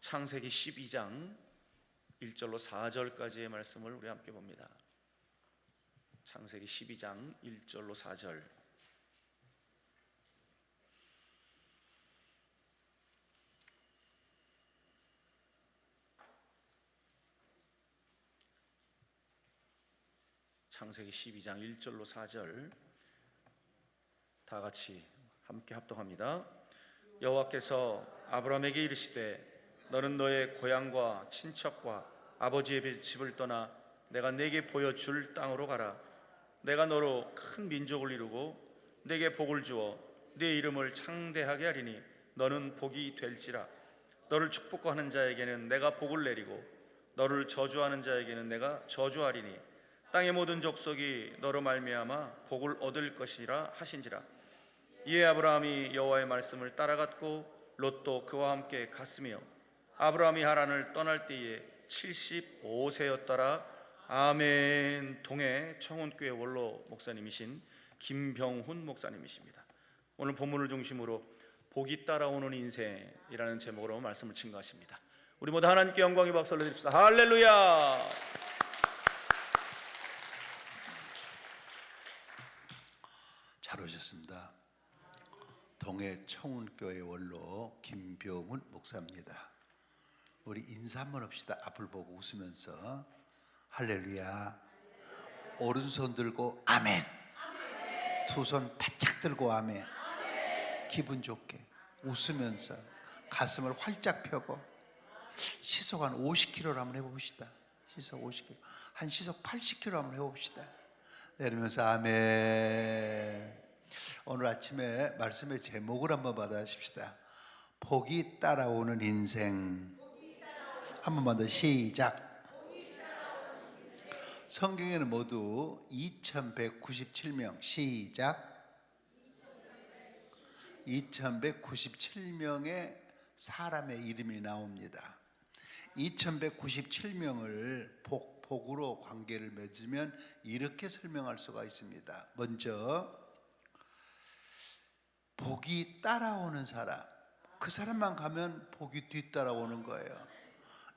창세기 12장 1절로 4절까지의 말씀을 우리 함께 봅니다. 창세기 12장 1절로 4절. 창세기 12장 1절로 4절 다 같이 함께 합독합니다. 여호와께서 아브라함에게 이르시되 너는 너의 고향과 친척과 아버지의 집을 떠나 내가 네게 보여줄 땅으로 가라. 내가 너로 큰 민족을 이루고 네게 복을 주어 네 이름을 창대하게 하리니 너는 복이 될지라. 너를 축복하는 자에게는 내가 복을 내리고 너를 저주하는 자에게는 내가 저주하리니 땅의 모든 족속이 너로 말미암아 복을 얻을 것이라 하신지라. 이에 아브라함이 여호와의 말씀을 따라갔고 롯도 그와 함께 갔으며 아브라함이 하란을 떠날 때에 75세였더라. 아멘. 동해 청운교회 원로 목사님이신 김병훈 목사님이십니다. 오늘 본문을 중심으로 복이 따라오는 인생이라는 제목으로 말씀을 증거하십니다. 우리 모두 하나님께 영광의 박수를 드립시다. 할렐루야. 잘 오셨습니다. 동해 청운교회 원로 김병훈 목사입니다. 우리 인사 한번 합시다. 앞을 보고 웃으면서 할렐루야. 오른손 들고 아멘. 두 손 바짝 들고 아멘. 기분 좋게 웃으면서 가슴을 활짝 펴고 시속 한 50km로 한번 해봅시다. 시속 50km, 한 시속 80km 한번 해봅시다. 내리면서 아멘. 오늘 아침에 말씀의 제목을 한번 받아십시다. 복이 따라오는 인생. 한 번만 더 시작. 성경에는 모두 2197명 시작. 2197명의 사람의 이름이 나옵니다. 2197명을 복으로 관계를 맺으면 이렇게 설명할 수가 있습니다. 먼저 복이 따라오는 사람, 그 사람만 가면 복이 뒤따라오는 거예요.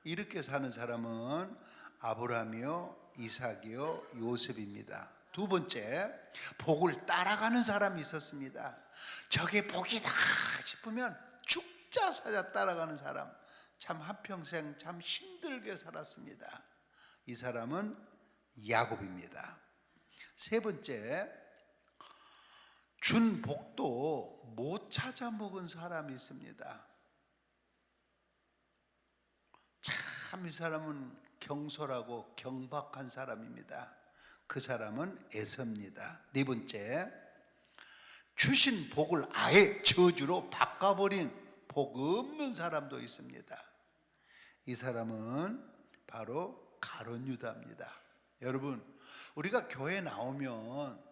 이렇게 사는 사람은 아브라함이요, 이삭이요, 요셉입니다. 두 번째, 복을 따라가는 사람이 있었습니다. 저게 복이다 싶으면 죽자 사자 따라가는 사람, 참 한평생 참 힘들게 살았습니다. 이 사람은 야곱입니다. 세 번째, 준 복도 못 찾아 먹은 사람이 있습니다. 참 이 사람은 경솔하고 경박한 사람입니다. 그 사람은 에서입니다. 네 번째, 주신 복을 아예 저주로 바꿔버린 복 없는 사람도 있습니다. 이 사람은 바로 가룟 유다입니다. 여러분, 우리가 교회 나오면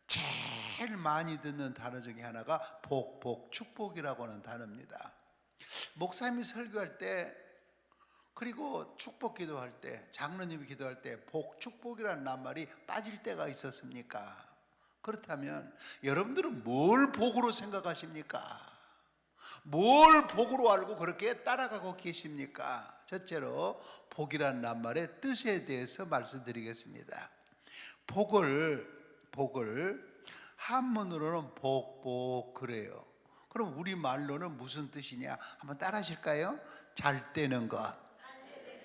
제일 많이 듣는 단어 중에 하나가 복, 축복이라고 하는 단어입니다. 목사님이 설교할 때, 그리고 축복 기도할 때, 장로님이 기도할 때 복, 축복이라는 낱말이 빠질 때가 있었습니까? 그렇다면 여러분들은 뭘 복으로 생각하십니까? 뭘 복으로 알고 그렇게 따라가고 계십니까? 첫째로 복이라는 낱말의 뜻에 대해서 말씀드리겠습니다. 복을 한문으로는 복 그래요. 그럼 우리말로는 무슨 뜻이냐? 한번 따라 하실까요? 잘 되는 것.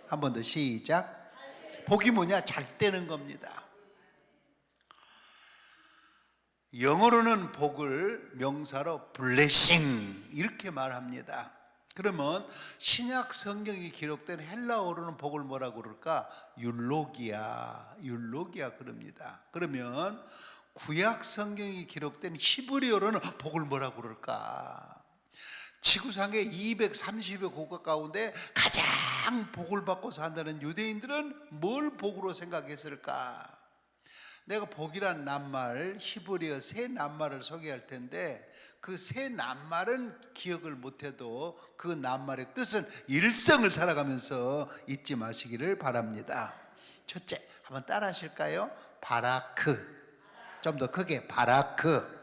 한 번 더 시작. 복이 뭐냐? 잘 되는 겁니다. 영어로는 복을 명사로 blessing 이렇게 말합니다. 그러면 신약 성경이 기록된 헬라어로는 복을 뭐라고 그럴까? 율로기아 그럽니다. 그러면 구약 성경이 기록된 히브리어로는 복을 뭐라고 그럴까? 지구상의 230여 국가 가운데 가장 복을 받고 산다는 유대인들은 뭘 복으로 생각했을까? 내가 복이란 낱말, 히브리어 세 낱말을 소개할 텐데 그 세 낱말은 기억을 못해도 그 낱말의 뜻은 일생을 살아가면서 잊지 마시기를 바랍니다. 첫째, 한번 따라 하실까요? 바라크. 좀 더 크게 바라크.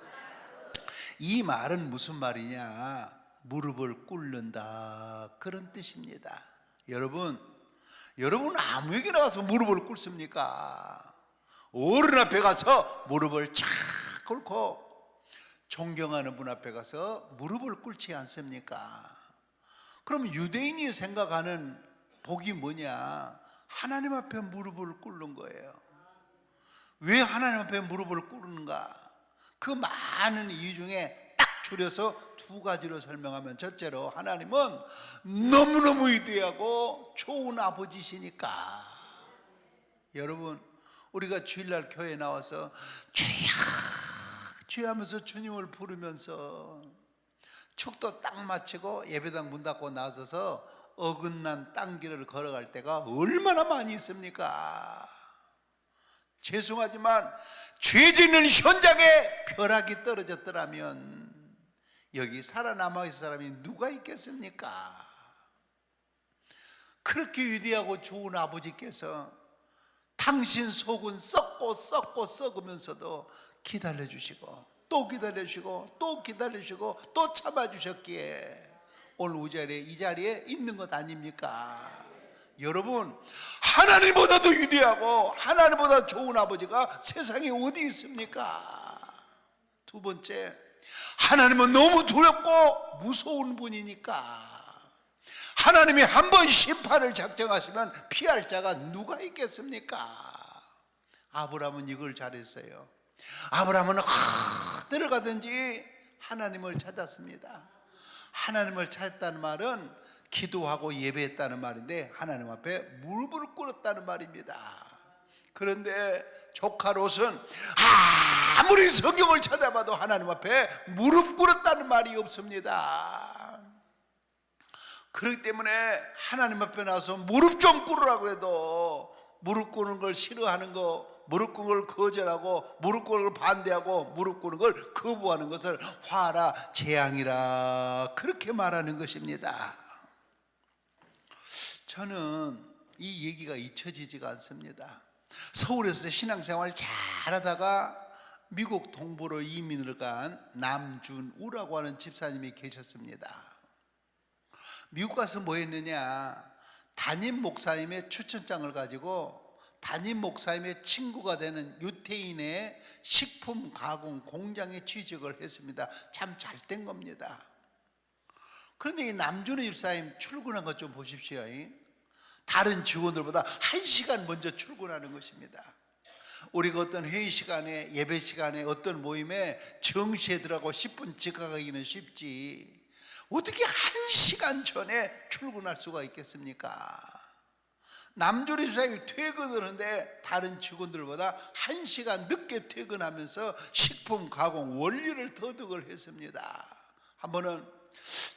이 말은 무슨 말이냐? 무릎을 꿇는다, 그런 뜻입니다. 여러분 아무에게나 가서 무릎을 꿇습니까? 어른 앞에 가서 무릎을 착 꿇고 존경하는 분 앞에 가서 무릎을 꿇지 않습니까? 그럼 유대인이 생각하는 복이 뭐냐? 하나님 앞에 무릎을 꿇는 거예요. 왜 하나님 앞에 무릎을 꿇는가? 그 많은 이유 중에 딱 줄여서 두 가지로 설명하면, 첫째로 하나님은 너무너무 위대하고 좋은 아버지시니까. 여러분, 우리가 주일날 교회에 나와서 주여 주여 하면서 주님을 부르면서 축도 딱 마치고 예배당 문 닫고 나서서 어긋난 땅길을 걸어갈 때가 얼마나 많이 있습니까? 죄송하지만 죄 짓는 현장에 벼락이 떨어졌더라면 여기 살아남아 있을 사람이 누가 있겠습니까? 그렇게 위대하고 좋은 아버지께서 당신 속은 썩고 썩으면서도 기다려주시고 또 기다려주시고 또 기다려주시고 또 참아주셨기에 오늘 이 자리에 있는 것 아닙니까? 여러분, 하나님보다도 위대하고 하나님보다 좋은 아버지가 세상에 어디 있습니까? 두 번째, 하나님은 너무 두렵고 무서운 분이니까. 하나님이 한 번 심판을 작정하시면 피할 자가 누가 있겠습니까? 아브라함은 이걸 잘했어요. 아브라함은 어디를 가든지 하나님을 찾았습니다. 하나님을 찾았다는 말은 기도하고 예배했다는 말인데 하나님 앞에 무릎을 꿇었다는 말입니다. 그런데 조카 롯은 아무리 성경을 찾아봐도 하나님 앞에 무릎 꿇었다는 말이 없습니다. 그렇기 때문에 하나님 앞에 나와서 무릎 좀 꿇으라고 해도 무릎 꿇는 걸 싫어하는 거, 무릎 꿇는 걸 거절하고 무릎 꿇는 걸 반대하고 무릎 꿇는 걸 거부하는 것을 화라 재앙이라 그렇게 말하는 것입니다. 저는 이 얘기가 잊혀지지가 않습니다. 서울에서 신앙생활 잘하다가 미국 동부로 이민을 간 남준우라고 하는 집사님이 계셨습니다. 미국 가서 뭐 했느냐, 담임 목사님의 추천장을 가지고 담임 목사님의 친구가 되는 유태인의 식품 가공 공장에 취직을 했습니다. 참 잘 된 겁니다. 그런데 이 남준우 집사님 출근한 것 좀 보십시오. 다른 직원들보다 1시간 먼저 출근하는 것입니다. 우리가 어떤 회의 시간에, 예배 시간에, 어떤 모임에 정시에 들어가고 10분 지각하기는 쉽지 어떻게 1시간 전에 출근할 수가 있겠습니까? 남준우 집사님이 퇴근을 하는데 다른 직원들보다 1시간 늦게 퇴근하면서 식품 가공 원리를 터득을 했습니다. 한 번은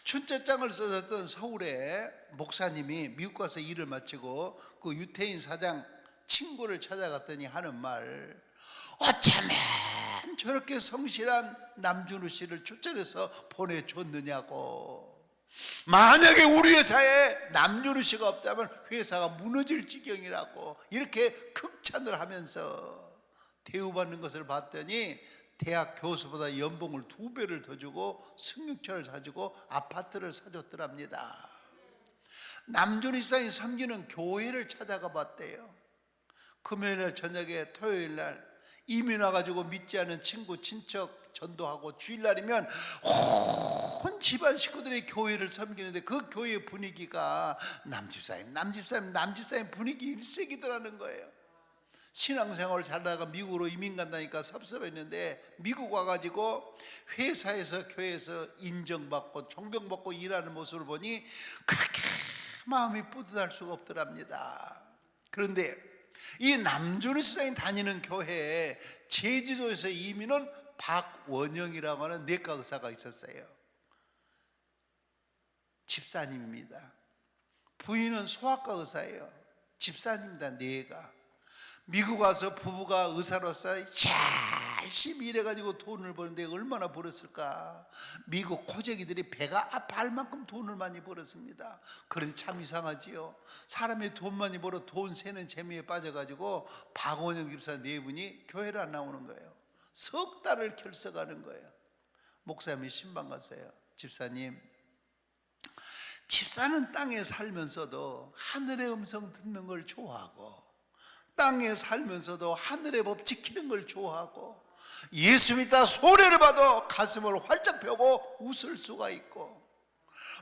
춘자장을 써줬던 서울의 목사님이 미국 가서 일을 마치고 그 유태인 사장 친구를 찾아갔더니 하는 말, 어쩌면 저렇게 성실한 남준우 씨를 추천해서 보내줬느냐고. 만약에 우리 회사에 남준우 씨가 없다면 회사가 무너질 지경이라고 이렇게 극찬을 하면서 대우받는 것을 봤더니 대학 교수보다 연봉을 2배를 더 주고 승용차를 사주고 아파트를 사줬더랍니다. 남준우 집사님이 섬기는 교회를 찾아가 봤대요. 금요일날 저녁에 토요일날 이민 와가지고 믿지 않은 친구 친척 전도하고 주일날이면 온 집안 식구들이 교회를 섬기는데 그 교회 분위기가 남집사님 분위기 일색이더라는 거예요. 신앙생활을 살다가 미국으로 이민 간다니까 섭섭했는데 미국 와가지고 회사에서 교회에서 인정받고 존경받고 일하는 모습을 보니 그렇게 마음이 뿌듯할 수가 없더랍니다. 그런데 이 남준우 집사님 다니는 교회에 제주도에서 이민 온 박원영이라고 하는 내과 의사가 있었어요. 집사님입니다. 부인은 소아과 의사예요. 집사님입니다. 뇌가. 미국 와서 부부가 의사로서 열심히 일해가지고 돈을 버는데 얼마나 벌었을까. 미국 코재기들이 배가 아파할 만큼 돈을 많이 벌었습니다. 그런데 참 이상하지요. 사람이 돈 많이 벌어 돈 세는 재미에 빠져가지고 박원영 집사 네 분이 교회를 안 나오는 거예요. 석 달을 결석하는 거예요. 목사님이 신방 갔어요. 집사님, 집사는 땅에 살면서도 하늘의 음성 듣는 걸 좋아하고, 땅에 살면서도 하늘의 법 지키는 걸 좋아하고, 예수 믿다 소리를 봐도 가슴을 활짝 펴고 웃을 수가 있고,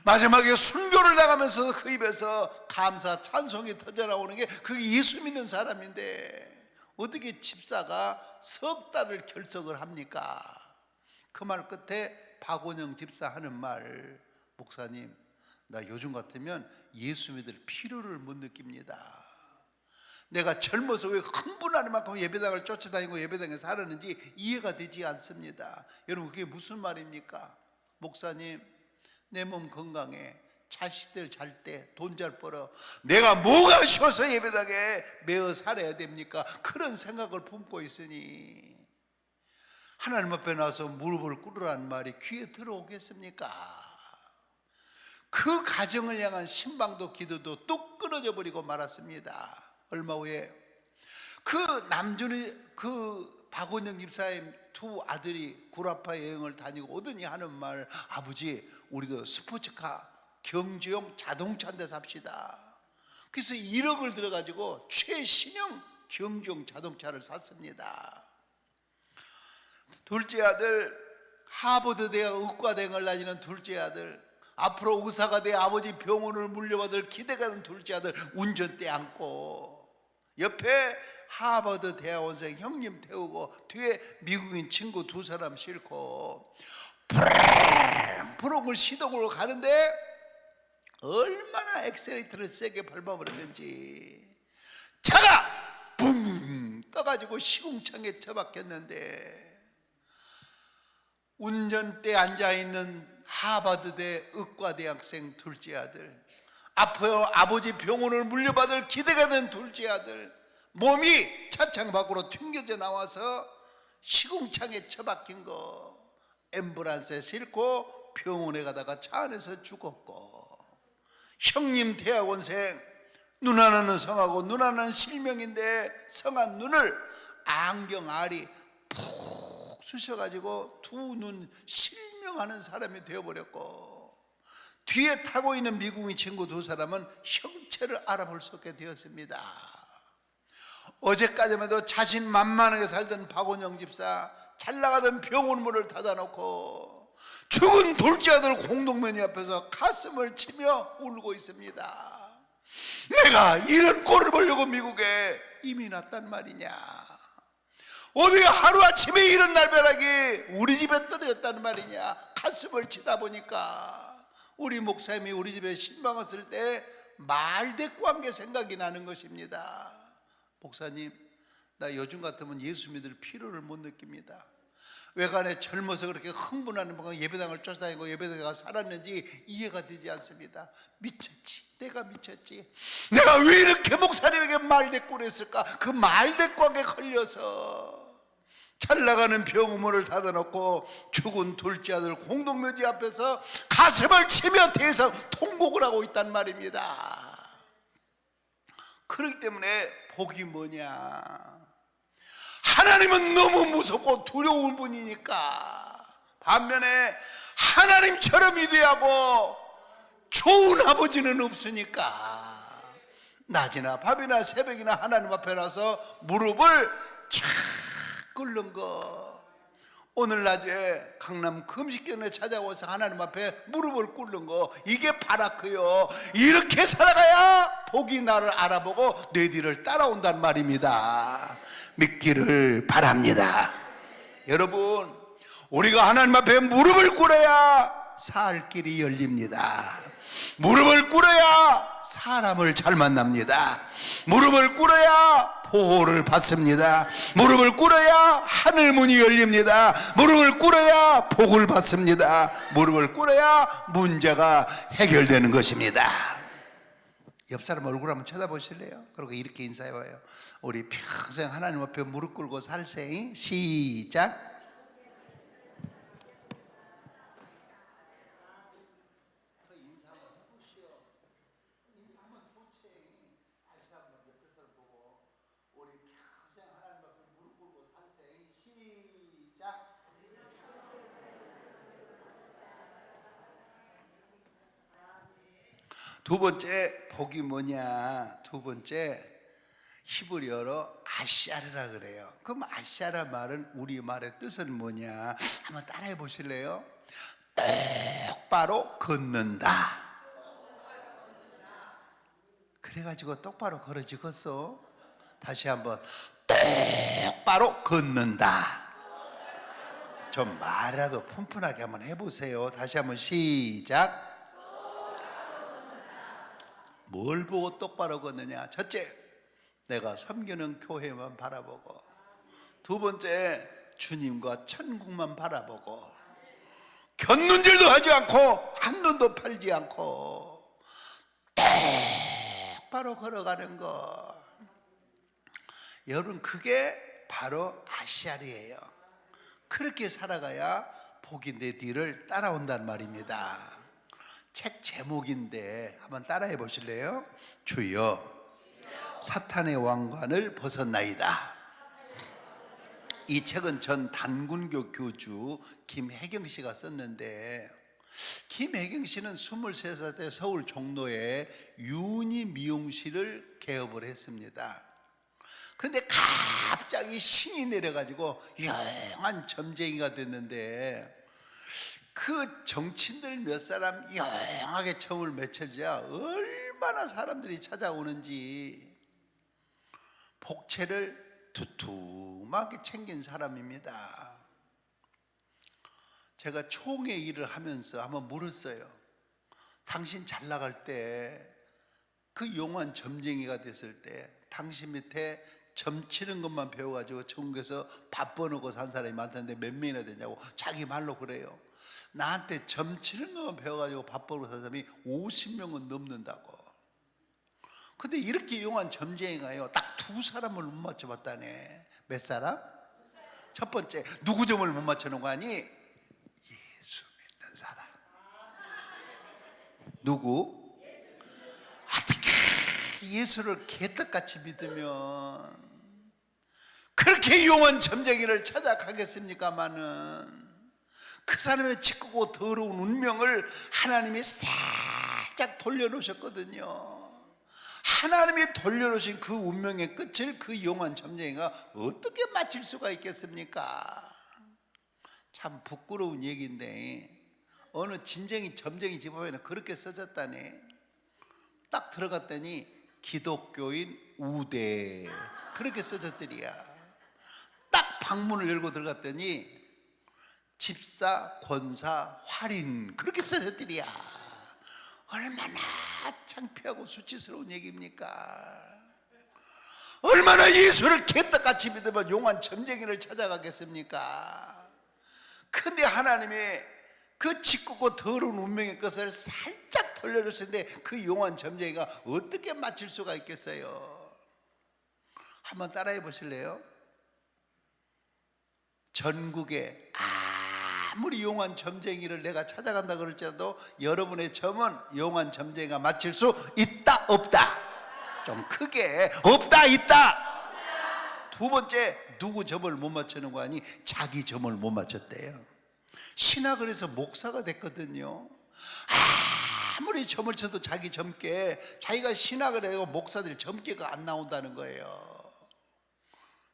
마지막에 순교를 당하면서도 그 입에서 감사 찬송이 터져나오는 게 그게 예수 믿는 사람인데, 어떻게 집사가 석 달을 결석을 합니까? 그 말 끝에 박원영 집사 하는 말, 목사님, 나 요즘 같으면 예수 믿을 필요를 못 느낍니다. 내가 젊어서 왜 흥분하는 만큼 예배당을 쫓아다니고 예배당에 살았는지 이해가 되지 않습니다. 여러분, 그게 무슨 말입니까? 목사님, 내 몸 건강해, 자식들 잘 때 돈 잘 벌어, 내가 뭐가 쉬워서 예배당에 매어 살아야 됩니까? 그런 생각을 품고 있으니 하나님 앞에 나서 무릎을 꿇으라는 말이 귀에 들어오겠습니까? 그 가정을 향한 신방도 기도도 뚝 끊어져 버리고 말았습니다. 얼마 후에 그 박원영 집사의 두 아들이 구라파 여행을 다니고 오더니 하는 말, 아버지, 우리도 스포츠카 경주용 자동차인데 삽시다. 그래서 1억을 들어가지고 최신형 경주용 자동차를 샀습니다. 둘째 아들, 하버드 대학 의과대학을 다니는 둘째 아들, 앞으로 의사가 돼 아버지 병원을 물려받을 기대가는 둘째 아들 운전대 안고, 옆에 하버드 대학원생 형님 태우고 뒤에 미국인 친구 두 사람 싣고 부릉부릉을 시동으로 가는데 얼마나 엑셀레이터를 세게 밟아버렸는지 차가 붕 떠가지고 시궁창에 처박혔는데, 운전대에 앉아있는 하버드대 의과대학생 둘째 아들, 앞으로 아버지 병원을 물려받을 기대가 된 둘째 아들, 몸이 차창 밖으로 튕겨져 나와서 시궁창에 처박힌 거 앰뷸런스에 싣고 병원에 가다가 차 안에서 죽었고, 형님 대학원생, 눈 하나는 성하고 눈 하나는 실명인데 성한 눈을 안경알이 푹 쑤셔가지고 두 눈 실명하는 사람이 되어버렸고, 뒤에 타고 있는 미국인 친구 두 사람은 형체를 알아볼 수 없게 되었습니다. 어제까지만 해도 자신만만하게 살던 박원영 집사, 잘 나가던 병원 문을 닫아놓고 죽은 둘째 아들 공동묘지 앞에서 가슴을 치며 울고 있습니다. 내가 이런 꼴을 보려고 미국에 이민 왔단 말이냐, 어디 하루아침에 이런 날벼락이 우리 집에 떨어졌단 말이냐. 가슴을 치다 보니까 우리 목사님이 우리 집에 신방 왔을 때 말대꾸한 게 생각이 나는 것입니다. 목사님, 나 요즘 같으면 예수 믿을 필요를 못 느낍니다. 외간에 젊어서 그렇게 흥분하는 분과 예배당을 쫓아다니고 예배당에 가서 살았는지 이해가 되지 않습니다. 미쳤지, 내가 미쳤지. 내가 왜 이렇게 목사님에게 말대꾸를 했을까? 그 말대꾸하게 걸려서 잘 나가는 병원문을 닫아놓고 죽은 둘째 아들 공동묘지 앞에서 가슴을 치며 대해서 통곡을 하고 있단 말입니다. 그렇기 때문에 복이 뭐냐, 하나님은 너무 무섭고 두려운 분이니까 반면에 하나님처럼 위대하고 좋은 아버지는 없으니까 낮이나 밤이나 새벽이나 하나님 앞에 나서 무릎을 쫙 꿇는 거. 오늘 낮에 강남 금식견에 찾아와서 하나님 앞에 무릎을 꿇는 거, 이게 바라크요. 이렇게 살아가야 복이 나를 알아보고 내 뒤를 따라온단 말입니다. 믿기를 바랍니다. 여러분, 우리가 하나님 앞에 무릎을 꿇어야 살 길이 열립니다. 무릎을 꿇어야 사람을 잘 만납니다. 무릎을 꿇어야 보호를 받습니다. 무릎을 꿇어야 하늘 문이 열립니다. 무릎을 꿇어야 복을 받습니다. 무릎을 꿇어야 문제가 해결되는 것입니다. 옆 사람 얼굴 한번 쳐다보실래요? 그리고 이렇게 인사해봐요. 우리 평생 하나님 앞에 무릎 꿇고 살세. 시작. 두 번째 복이 뭐냐? 두 번째 히브리어로 아샤르라 그래요. 그럼 아샤라 말은 우리말의 뜻은 뭐냐? 한번 따라해 보실래요? 똑바로 걷는다. 그래가지고 똑바로 걸어지겠어? 다시 한번 똑바로 걷는다. 좀 말이라도 푼푼하게 한번 해보세요. 다시 한번 시작. 뭘 보고 똑바로 걷느냐? 첫째, 내가 섬기는 교회만 바라보고, 두 번째, 주님과 천국만 바라보고, 곁눈질도 하지 않고 한눈도 팔지 않고 똑바로 걸어가는 것. 여러분, 그게 바로 아시아리예요. 그렇게 살아가야 복이 내 뒤를 따라온단 말입니다. 책 제목인데 한번 따라해 보실래요? 주여 사탄의 왕관을 벗었나이다. 이 책은 전 단군교 교주 김혜경 씨가 썼는데, 김혜경 씨는 23살 때 서울 종로에 유니 미용실을 개업을 했습니다. 그런데 갑자기 신이 내려가지고 영한 점쟁이가 됐는데, 그 정치인들 몇 사람 영하게 점을 맺혀줘야 얼마나 사람들이 찾아오는지 복채를 두툼하게 챙긴 사람입니다. 제가 총회 일을 하면서 한번 물었어요. 당신 잘 나갈 때, 그 용한 점쟁이가 됐을 때 당신 밑에 점 치는 것만 배워가지고 전국에서 밥 버놓고 산 사람이 많던데 몇 명이나 되냐고 자기 말로 그래요. 나한테 점 치는 것만 배워가지고 밥 버놓고 산 사람이 50명은 넘는다고. 근데 이렇게 용한 점쟁이가요, 딱 두 사람을 못 맞춰봤다네. 몇 사람? 첫 번째, 누구 점을 못 맞춰놓은 거 아니? 예수 믿는 사람. 누구? 어떻게 예수를 개떡같이 믿으면 그렇게 용한 점쟁이를 찾아가겠습니까마는, 그 사람의 지끄고 더러운 운명을 하나님이 살짝 돌려놓으셨거든요. 하나님이 돌려놓으신 그 운명의 끝을 그 용한 점쟁이가 어떻게 맞힐 수가 있겠습니까? 참 부끄러운 얘기인데, 어느 점쟁이 집안에는 그렇게 써졌다네. 딱 들어갔더니 기독교인 우대 그렇게 써졌더리야. 딱 방문을 열고 들어갔더니 집사 권사 활인 그렇게 써졌더리야. 얼마나 창피하고 수치스러운 얘기입니까? 얼마나 예수를 개떡같이 믿으면 용한 점쟁이를 찾아가겠습니까? 근데 하나님이 그 짓궂고 더러운 운명의 것을 살짝 돌려줬는데 그 용한 점쟁이가 어떻게 맞힐 수가 있겠어요? 한번 따라해 보실래요? 전국에 아무리 용한 점쟁이를 내가 찾아간다 그럴지라도 여러분의 점은 용한 점쟁이가 맞힐 수 있다 없다? 좀 크게 없다 있다. 두 번째, 누구 점을 못 맞추는 거 아니? 자기 점을 못 맞췄대요. 신학을 해서 목사가 됐거든요. 아무리 점을 쳐도 자기 점괘, 자기가 신학을 해도 목사들 점괘가 안 나온다는 거예요.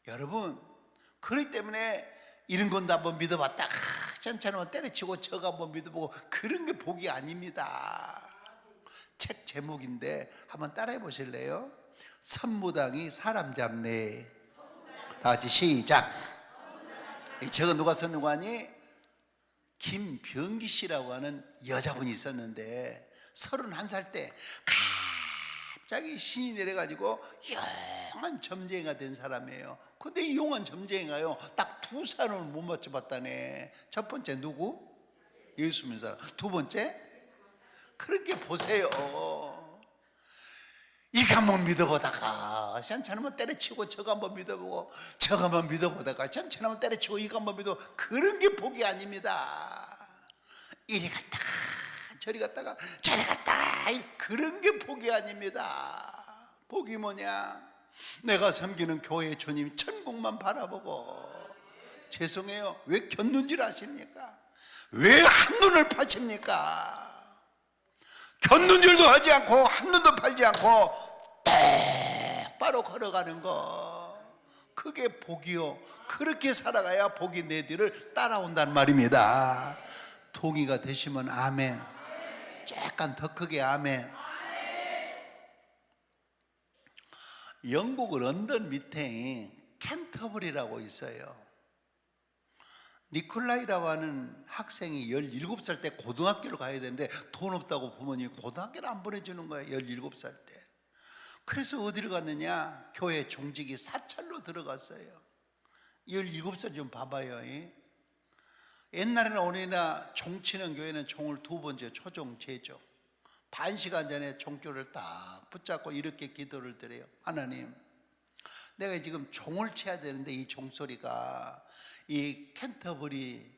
여러분, 그렇기 때문에 이런 건도 한번 믿어봤다 괜찮으면 때려치고 저거 한번 믿어보고, 그런 게 복이 아닙니다. 책 제목인데 한번 따라해 보실래요? 선무당이 사람 잡네. 다 같이 시작. 이 책은 누가 썼는 거 아니? 김병기 씨라고 하는 여자분이 있었는데 31살 때 갑자기 신이 내려가지고 영한 점쟁이가 된 사람이에요. 근데 이 용한 점쟁이가요 딱 두 사람을 못 맞춰봤다네. 첫 번째 누구? 예수 믿는 사람. 두 번째, 그렇게 보세요. 이거 한번 믿어보다가 시원찮으면 때려치고 저거 한번 믿어보고 저거 한번 믿어보다가 시원찮으면 때려치고 이거 한번 믿어. 그런 게 복이 아닙니다. 이리 갔다가 저리 갔다가 저리 갔다가 그런 게 복이 아닙니다. 복이 뭐냐? 내가 섬기는 교회 주님 천국만 바라보고. 죄송해요, 왜 곁눈질 하십니까? 왜 한눈을 파십니까? 곁눈질도 하지 않고 한눈도 팔지 않고 똑바로 걸어가는 거, 그게 복이요. 그렇게 살아가야 복이 내 뒤를 따라온단 말입니다. 동의가 되시면 아멘. 약간 더 크게 아멘. 영국 런던 밑에 캔터버리라고 있어요. 니콜라이라고 하는 학생이 17살 때 고등학교를 가야 되는데 돈 없다고 부모님이 고등학교를 안 보내주는 거예요. 17살 때. 그래서 어디로 갔느냐, 교회 종직이 사찰로 들어갔어요. 17살 좀 봐봐요. 옛날에는 어린이나 종치는 교회는 종을 2번째 초종 제종, 반 시간 전에 종줄을 딱 붙잡고 이렇게 기도를 드려요. 하나님, 내가 지금 종을 쳐야 되는데 이 종소리가 이 캔터버리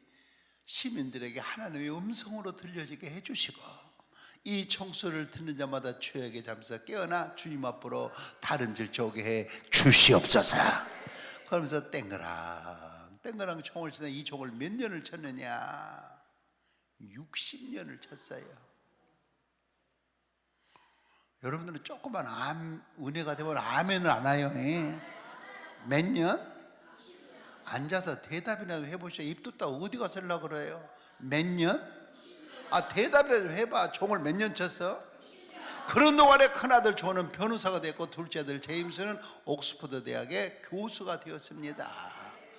시민들에게 하나님의 음성으로 들려지게 해주시고, 이 종소리를 듣는 자마다 죄악에 잠서 깨어나 주님 앞으로 다름질 쪼게 해 주시옵소서. 그러면서 땡그랑 총을 치다 이 총을 몇 년을 쳤느냐? 60년을 쳤어요. 여러분들은 조그만 은혜가 되면 아멘을 안 해요. 몇 년? 앉아서 대답이나 해보시죠. 입 뚫다 어디 가서 하려고 그래요? 몇 년? 대답을 해봐. 총을 몇 년 쳤어? 그런 동안에 큰아들 조는 변호사가 됐고 둘째 아들 제임스는 옥스퍼드 대학의 교수가 되었습니다.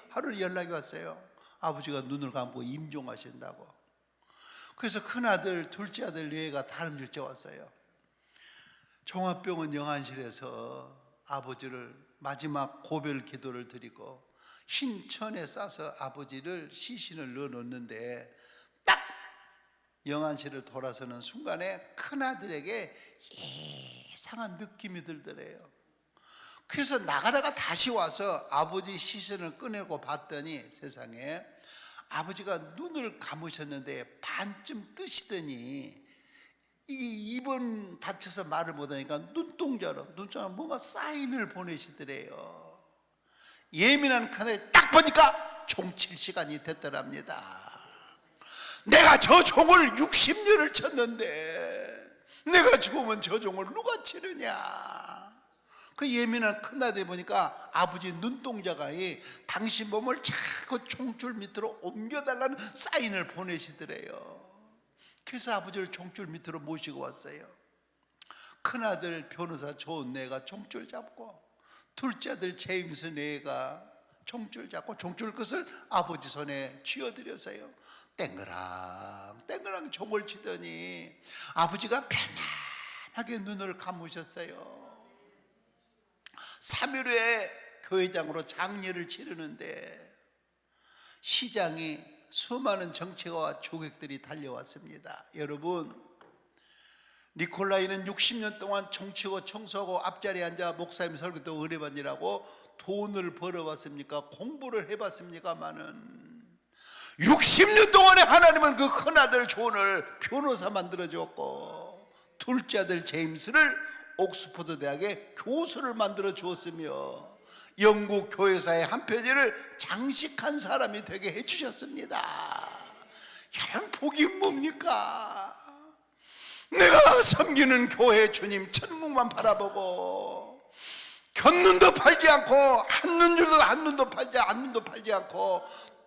하루 연락이 왔어요. 아버지가 눈을 감고 임종하신다고. 그래서 큰아들 둘째 아들 뇌가 다름질째 왔어요. 종합병원 영안실에서 아버지를 마지막 고별 기도를 드리고 흰 천에 싸서 아버지를 시신을 넣어놓는데 딱 영안실을 돌아서는 순간에 큰아들에게 이상한 느낌이 들더래요. 그래서 나가다가 다시 와서 아버지 시신을 꺼내고 봤더니 세상에 아버지가 눈을 감으셨는데 반쯤 뜨시더니 이게 입은 다쳐서 말을 못하니까 눈동자로 뭔가 사인을 보내시더래요. 예민한 큰아들이 딱 보니까 총 칠 시간이 됐더랍니다. 내가 저 종을 60년을 쳤는데 내가 죽으면 저 종을 누가 치느냐. 그 예민한 큰아들이 보니까 아버지 눈동자가 당신 몸을 자꾸 총줄 밑으로 옮겨달라는 사인을 보내시더래요. 그래서 아버지를 총줄 밑으로 모시고 왔어요. 큰아들 변호사 좋은 내가 총줄 잡고 둘째 아들 제임스 내가 총줄 잡고 총줄 끝을 아버지 손에 쥐어드렸어요. 땡그랑 총을 치더니 아버지가 편안하게 눈을 감으셨어요. 3일 후에 교회장으로 장례를 치르는데 시장이 수많은 정치가와 조객들이 달려왔습니다. 여러분, 니콜라이는 60년 동안 정치고 청소하고 앞자리에 앉아 목사님 설교도 은혜받으라고 돈을 벌어봤습니까? 공부를 해봤습니까마는 60년 동안에 하나님은 그 큰아들 존을 변호사 만들어주었고 둘째 아들 제임스를 옥스퍼드 대학의 교수를 만들어 주었으며 영국 교회사의 한 페이지를 장식한 사람이 되게 해주셨습니다. 여러분, 복이 뭡니까? 내가 섬기는 교회 주님 천국만 바라보고 곁눈도 팔지 않고 한눈도 팔지 않고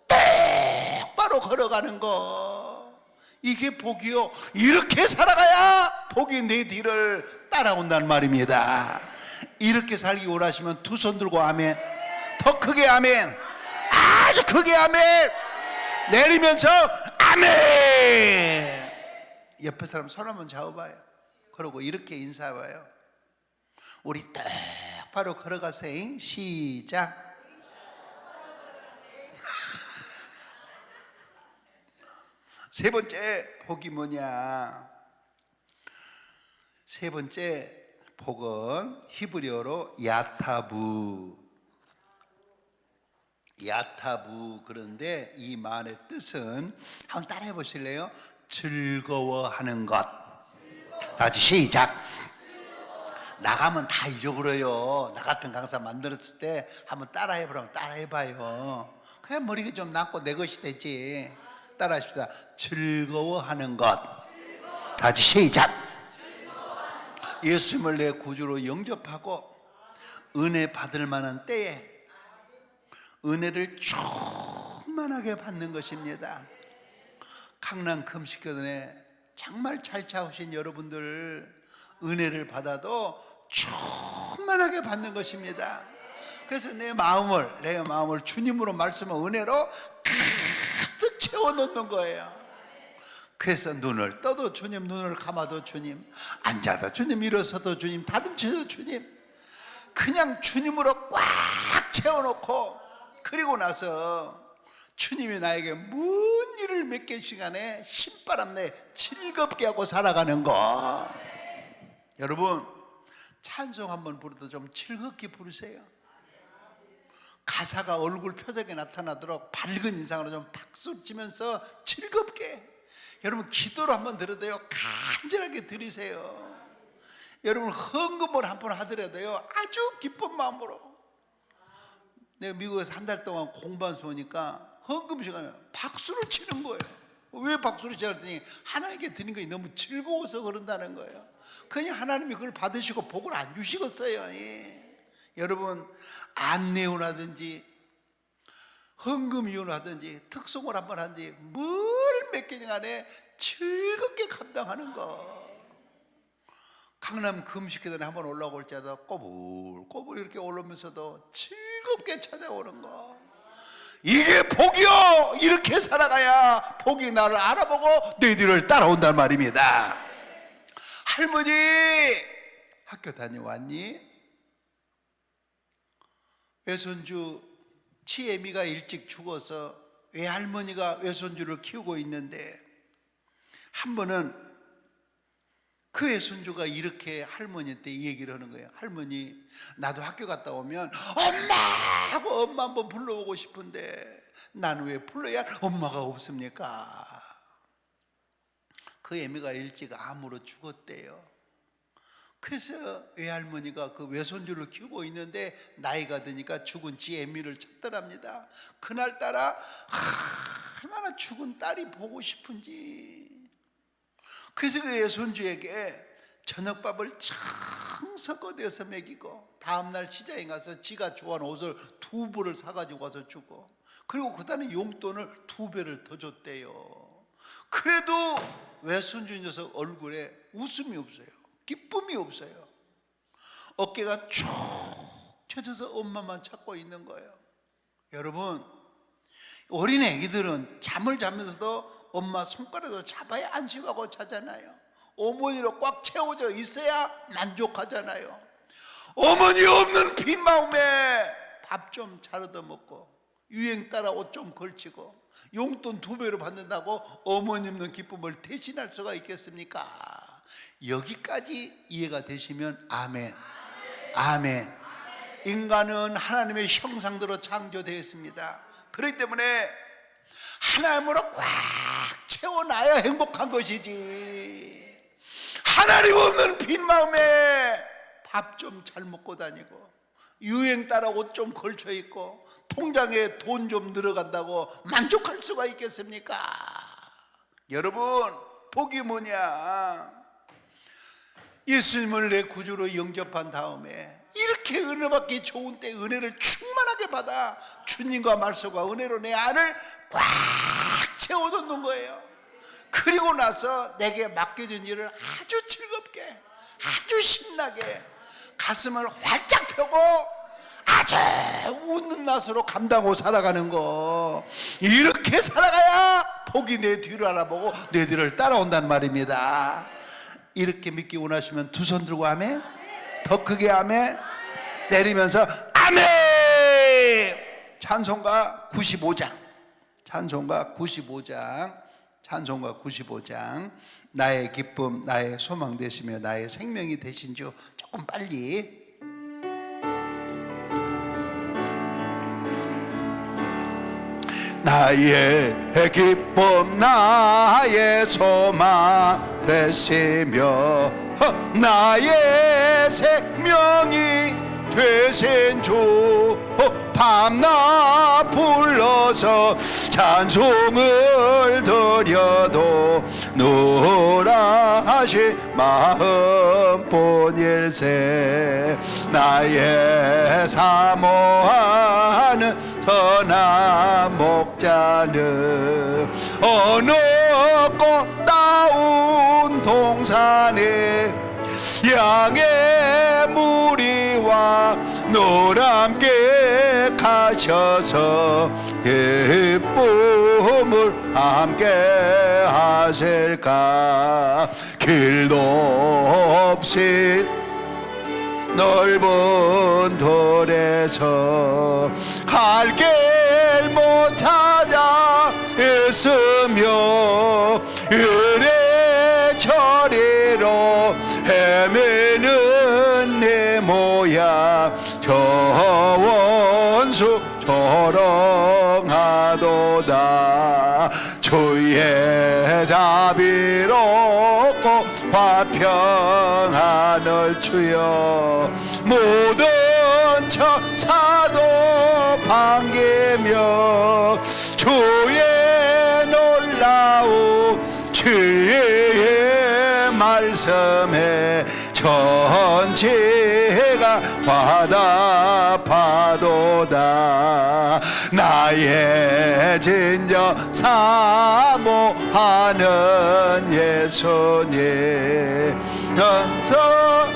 똑바로 걸어가는 거, 이게 복이요. 이렇게 살아가야 복이 내 뒤를 따라온다는 말입니다. 이렇게 살기 원하시면 두 손 들고 아멘. 더 크게 아멘. 아주 크게 아멘. 내리면서 아멘. 옆에 사람 손 한번 잡아봐요. 그러고 이렇게 인사해봐요. 우리 똑바로 걸어가세요. 시작. 세 번째 복이 뭐냐? 세 번째 복은 히브리어로 야타부. 그런데 이 말의 뜻은 한번 따라해 보실래요? 즐거워하는 것. 다시 시작. 나가면 다 잊어버려요. 나 같은 강사 만들었을 때 한번 따라해보라면 따라해봐요. 그래 머리가 좀 남고 내 것이 되지. 따라하십시다. 즐거워하는 것. 다시 시작. 예수님을 내 구주로 영접하고 은혜 받을 만한 때에 은혜를 충만하게 받는 것입니다. 강남 금식교단에 정말 잘 차오신 여러분들 은혜를 받아도 충만하게 받는 것입니다. 그래서 내 마음을 주님으로 말씀한 은혜로 가득 채워놓는 거예요. 그래서 눈을 떠도 주님, 눈을 감아도 주님, 앉아도 주님, 일어서도 주님, 다름쳐도 주님, 그냥 주님으로 꽉 채워놓고, 그리고 나서 주님이 나에게 뭔 일을 몇 개 시간에 신바람 내 즐겁게 하고 살아가는 거. 여러분, 찬송 한번 부르도 좀 즐겁게 부르세요. 가사가 얼굴 표정에 나타나도록 밝은 인상으로 좀 박수 치면서 즐겁게. 여러분, 기도로 한번 드려도요, 간절하게 드리세요. 여러분, 헌금을 한번 하더라도요, 아주 기쁜 마음으로. 내가 미국에서 한 달 동안 공부한 수니까 헌금 시간에 박수를 치는 거예요. 왜 박수를 치냐 했더니 하나님께 드린 것이 너무 즐거워서 그런다는 거예요. 그냥 하나님이 그걸 받으시고 복을 안 주시겠어요. 예. 여러분, 안내운하든지 헌금 이혼하든지 특송을 한번 하든지 뭘 몇 개년간에 즐겁게 감당하는 거. 강남 금식회단에 한번 올라올 때도 꼬불꼬불 이렇게 올라오면서도 즐겁게 찾아오는 거. 이게 복이요. 이렇게 살아가야 복이 나를 알아보고 내 뒤를 따라온단 말입니다. 할머니, 학교 다녀왔니? 외손주 치애미가 일찍 죽어서 외할머니가 외손주를 키우고 있는데, 한 번은 그 외손주가 이렇게 할머니한테 이 얘기를 하는 거예요. 할머니, 나도 학교 갔다 오면 엄마 하고 엄마 한번 불러오고 싶은데 나는 왜 불러야 엄마가 없습니까? 그 애미가 일찍 암으로 죽었대요. 그래서 외할머니가 그 외손주를 키우고 있는데 나이가 드니까 죽은 지 애미를 찾더랍니다. 그날따라 얼마나 죽은 딸이 보고 싶은지. 그래서 그 외손주에게 저녁밥을 정성껏 내서 먹이고 다음날 시장에 가서 지가 좋아하는 옷을 2벌을 사가지고 와서 주고, 그리고 그 다음에 용돈을 2배를 더 줬대요. 그래도 외손주 녀석 얼굴에 웃음이 없어요. 기쁨이 없어요. 어깨가 쭉 펴져서 엄마만 찾고 있는 거예요. 여러분, 어린 애기들은 잠을 자면서도 엄마 손가락으로 잡아야 안심하고 자잖아요. 어머니로 꽉 채워져 있어야 만족하잖아요. 어머니 없는 빈 마음에 밥 좀 잘 얻어먹고 유행 따라 옷 좀 걸치고 용돈 2배로 받는다고 어머니 없는 기쁨을 대신할 수가 있겠습니까? 여기까지 이해가 되시면 아멘. 아멘. 인간은 하나님의 형상대로 창조되었습니다. 그렇기 때문에 하나님으로 꽉 채워놔야 행복한 것이지. 하나님 없는 빈 마음에 밥 좀 잘 먹고 다니고 유행 따라 옷 좀 걸쳐 입고 통장에 돈 좀 늘어간다고 만족할 수가 있겠습니까? 여러분, 복이 뭐냐? 예수님을 내 구주로 영접한 다음에 이렇게 은혜 받기 좋은 때 은혜를 충만하게 받아 주님과 말씀과 은혜로 내 안을 꽉 채워놓는 거예요. 그리고 나서 내게 맡겨진 일을 아주 즐겁게, 아주 신나게 가슴을 활짝 펴고 아주 웃는 낯으로 감당하고 살아가는 거. 이렇게 살아가야 복이 내 뒤를 알아보고 내 뒤를 따라온단 말입니다. 이렇게 믿기 원하시면 두 손 들고 아멘. 더 크게 아멘. 내리면서 아멘. 찬송가 95장, 찬송가 95장, 찬송가 95장. 나의 기쁨, 나의 소망 되시며 나의 생명이 되신 주. 조금 빨리. 나의 기쁨, 나의 소망 되시며 나의 생명이 되신 주. 밤낮 불러서 찬송을 드려도 노라시 마음뿐일세. 나의 사모하는 선한 목자는 어느 꽃다운 동산에 양의 무리와 노람께 가셔서 기쁨을 함께 하실까. 길도 없이 넓은 돌에서 갈 길 못 찾아 있으며 이래저래로 헤매는 내 모양 저 원수 조롱하도다. 주의 자비롭고 화평하늘 주여 모든 천사도 반기며 주의 놀라운 진리의 말씀에 전체가 화답하도다. 나의 진정 사모하는 예수님 영서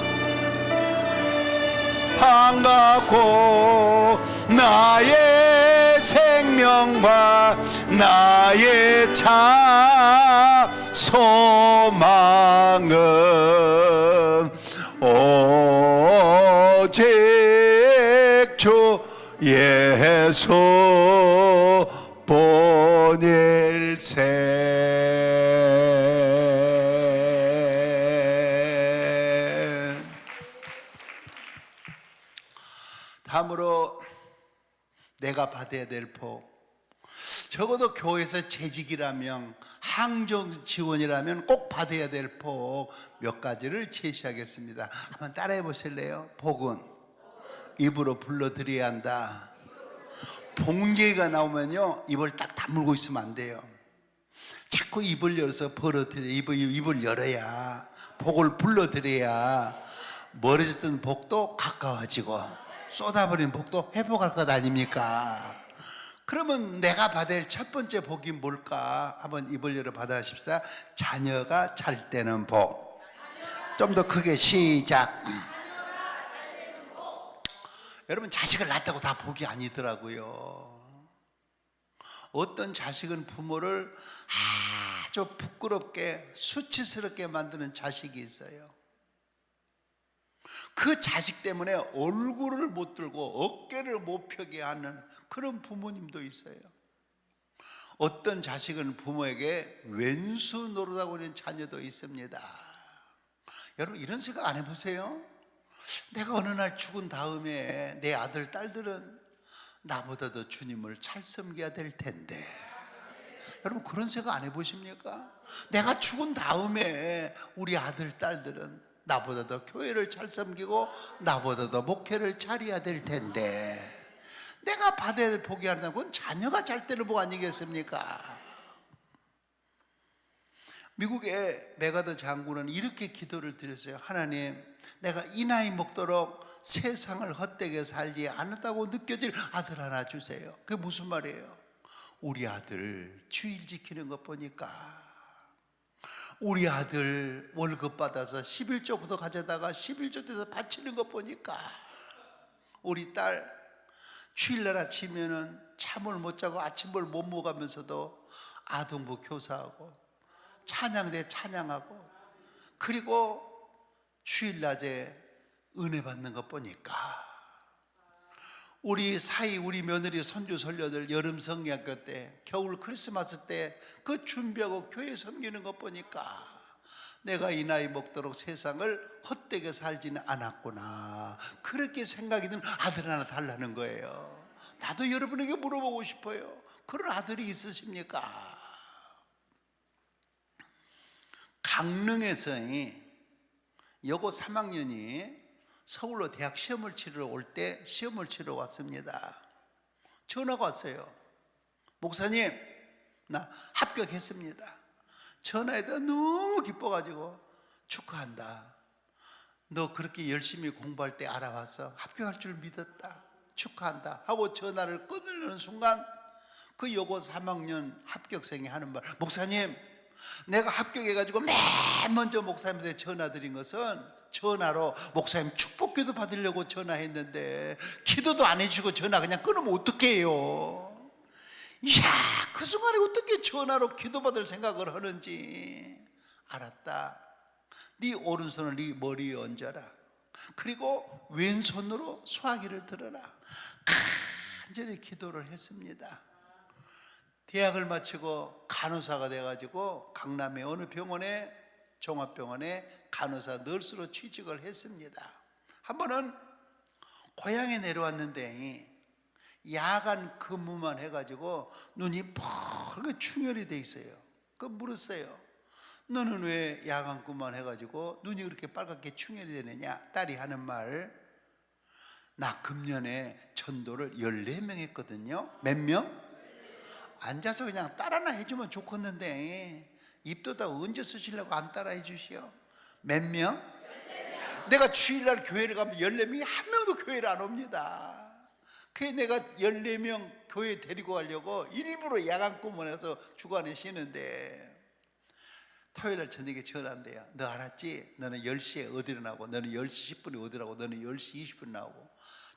반갑고 나의 생명과 나의 참 소망은 오직 주 예수 본일세. 다음으로 내가 받아야 될 복, 적어도 교회에서 재직이라면 항정 지원이라면 꼭 받아야 될 복 몇 가지를 제시하겠습니다. 한번 따라해 보실래요? 복은 입으로 불러드려야 한다. 복얘기가 나오면요 입을 딱 다물고 있으면 안 돼요. 자꾸 입을 열어서 벌어들여 입을 열어야 복을 불러드려야 멀어졌던 복도 가까워지고 쏟아버린 복도 회복할 것 아닙니까? 그러면 내가 받을 첫 번째 복이 뭘까? 한번 입을 열어 받아십시다. 자녀가 잘 되는 복. 좀 더 크게 시작. 여러분 자식을 낳았다고 다 복이 아니더라고요. 어떤 자식은 부모를 아주 부끄럽게 수치스럽게 만드는 자식이 있어요. 그 자식 때문에 얼굴을 못 들고 어깨를 못 펴게 하는 그런 부모님도 있어요. 어떤 자식은 부모에게 왼수 노릇하고 있는 자녀도 있습니다. 여러분 이런 생각 안 해보세요? 내가 어느 날 죽은 다음에 내 아들 딸들은 나보다 더 주님을 잘 섬겨야 될 텐데, 여러분 그런 생각 안 해보십니까? 내가 죽은 다음에 우리 아들 딸들은 나보다 더 교회를 잘 섬기고 나보다 더 목회를 잘해야 될 텐데, 내가 받아야 될 복이 아니라 그건 자녀가 잘 되는 복 아니겠습니까? 미국의 메가더 장군은 이렇게 기도를 드렸어요. 하나님, 내가 이 나이 먹도록 세상을 헛되게 살지 않았다고 느껴질 아들 하나 주세요. 그게 무슨 말이에요? 우리 아들 주일 지키는 것 보니까, 우리 아들 월급 받아서 11조부터 가져다가 11조 돼서 바치는 것 보니까, 우리 딸 주일날 아침에는 잠을 못 자고 아침을 못 먹으면서도 아동부 교사하고 찬양대 찬양하고, 그리고 주일낮에 은혜 받는 것 보니까, 우리 사이 우리 며느리 손주 손녀들 여름 성경학교 때 겨울 크리스마스 때 그 준비하고 교회 섬기는 것 보니까 내가 이 나이 먹도록 세상을 헛되게 살지는 않았구나, 그렇게 생각이 드는 아들 하나 달라는 거예요. 나도 여러분에게 물어보고 싶어요. 그런 아들이 있으십니까? 강릉에서 여고 3학년이 서울로 대학 시험을 치러 올 때 시험을 치러 왔습니다. 전화가 왔어요. 목사님, 나 합격했습니다. 전화에다 너무 기뻐가지고 축하한다. 너 그렇게 열심히 공부할 때 알아봤어? 합격할 줄 믿었다. 축하한다 하고 전화를 끊으려는 순간 그 여고 3학년 합격생이 하는 말, 목사님, 내가 합격해가지고 맨 먼저 목사님한테 전화드린 것은 전화로 목사님 축복기도 받으려고 전화했는데 기도도 안 해주고 전화 그냥 끊으면 어떡해요? 이야, 그 순간에 어떻게 전화로 기도받을 생각을 하는지 알았다. 네 오른손을 네 머리에 얹어라. 그리고 왼손으로 수화기를 들어라. 간절히 기도를 했습니다. 대학을 마치고 간호사가 돼가지고 강남의 어느 병원에, 종합병원에 간호사 널스로 취직을 했습니다. 한 번은 고향에 내려왔는데 야간 근무만 해가지고 눈이 펄게 충혈이 돼 있어요. 그 물었어요. 너는 왜 야간 근무만 해가지고 눈이 그렇게 빨갛게 충혈이 되느냐? 딸이 하는 말, 나 금년에 전도를 14명 했거든요. 몇 명? 앉아서 그냥 따라나 해주면 좋겠는데 입도다 언제 쓰시려고 안 따라 해주시오? 몇 명? 내가 주일날 교회를 가면 14명이 한 명도 교회를 안 옵니다. 그래서 내가 14명 교회 데리고 가려고 일부러 야간 근무해서 주간에 쉬는데 토요일날 저녁에 전화한대요. 너 알았지? 너는 10시에 어디로 나오고, 너는 10시 10분에 어디로 나오고, 너는 10시 20분 나오고.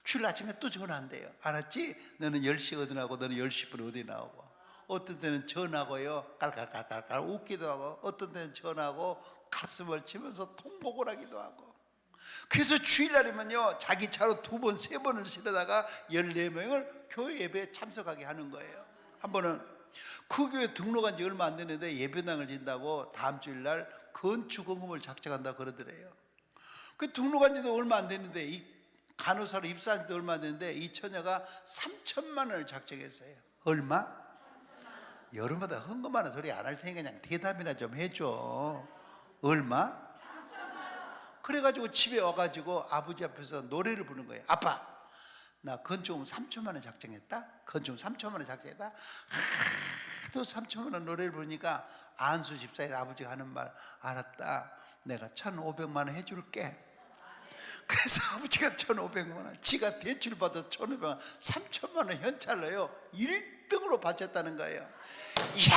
주일 아침에 또 전화한대요. 알았지? 너는 10시에 어디 나오고, 너는 10시 10분에 어디 나오고. 어떤 때는 전화하고요, 깔깔깔깔깔 웃기도 하고, 어떤 때는 전화하고 가슴을 치면서 통곡을 하기도 하고. 그래서 주일날이면요, 자기 차로 2번, 3번을 실어다가 14명을 교회 예배에 참석하게 하는 거예요. 한 번은 그 교회 등록한 지 얼마 안 됐는데 예배당을 진다고 다음 주일날 건축헌금을 작정한다고 그러더래요. 그 등록한 지도 얼마 안 됐는데, 이 간호사로 입사한 지도 얼마 안 됐는데 이 처녀가 3천만 원을 작정했어요. 얼마? 여름마다 헌금하는 소리 안 할 테니까 그냥 대답이나 좀 해줘. 얼마? 그래가지고 집에 와가지고 아버지 앞에서 노래를 부르는 거예요. 아빠, 나 건축금 3천만 원 작정했다. 건축금 3천만 원 작정했다. 또 3천만 원 노래를 부르니까 안수 집사님 아버지가 하는 말, 알았다. 내가 1,500만 원 해줄게. 그래서 아버지가 1,500만 원, 지가 대출 받아 1,500만 원, 3천만 원 현찰로요 1등으로 바쳤다는 거예요. 이야,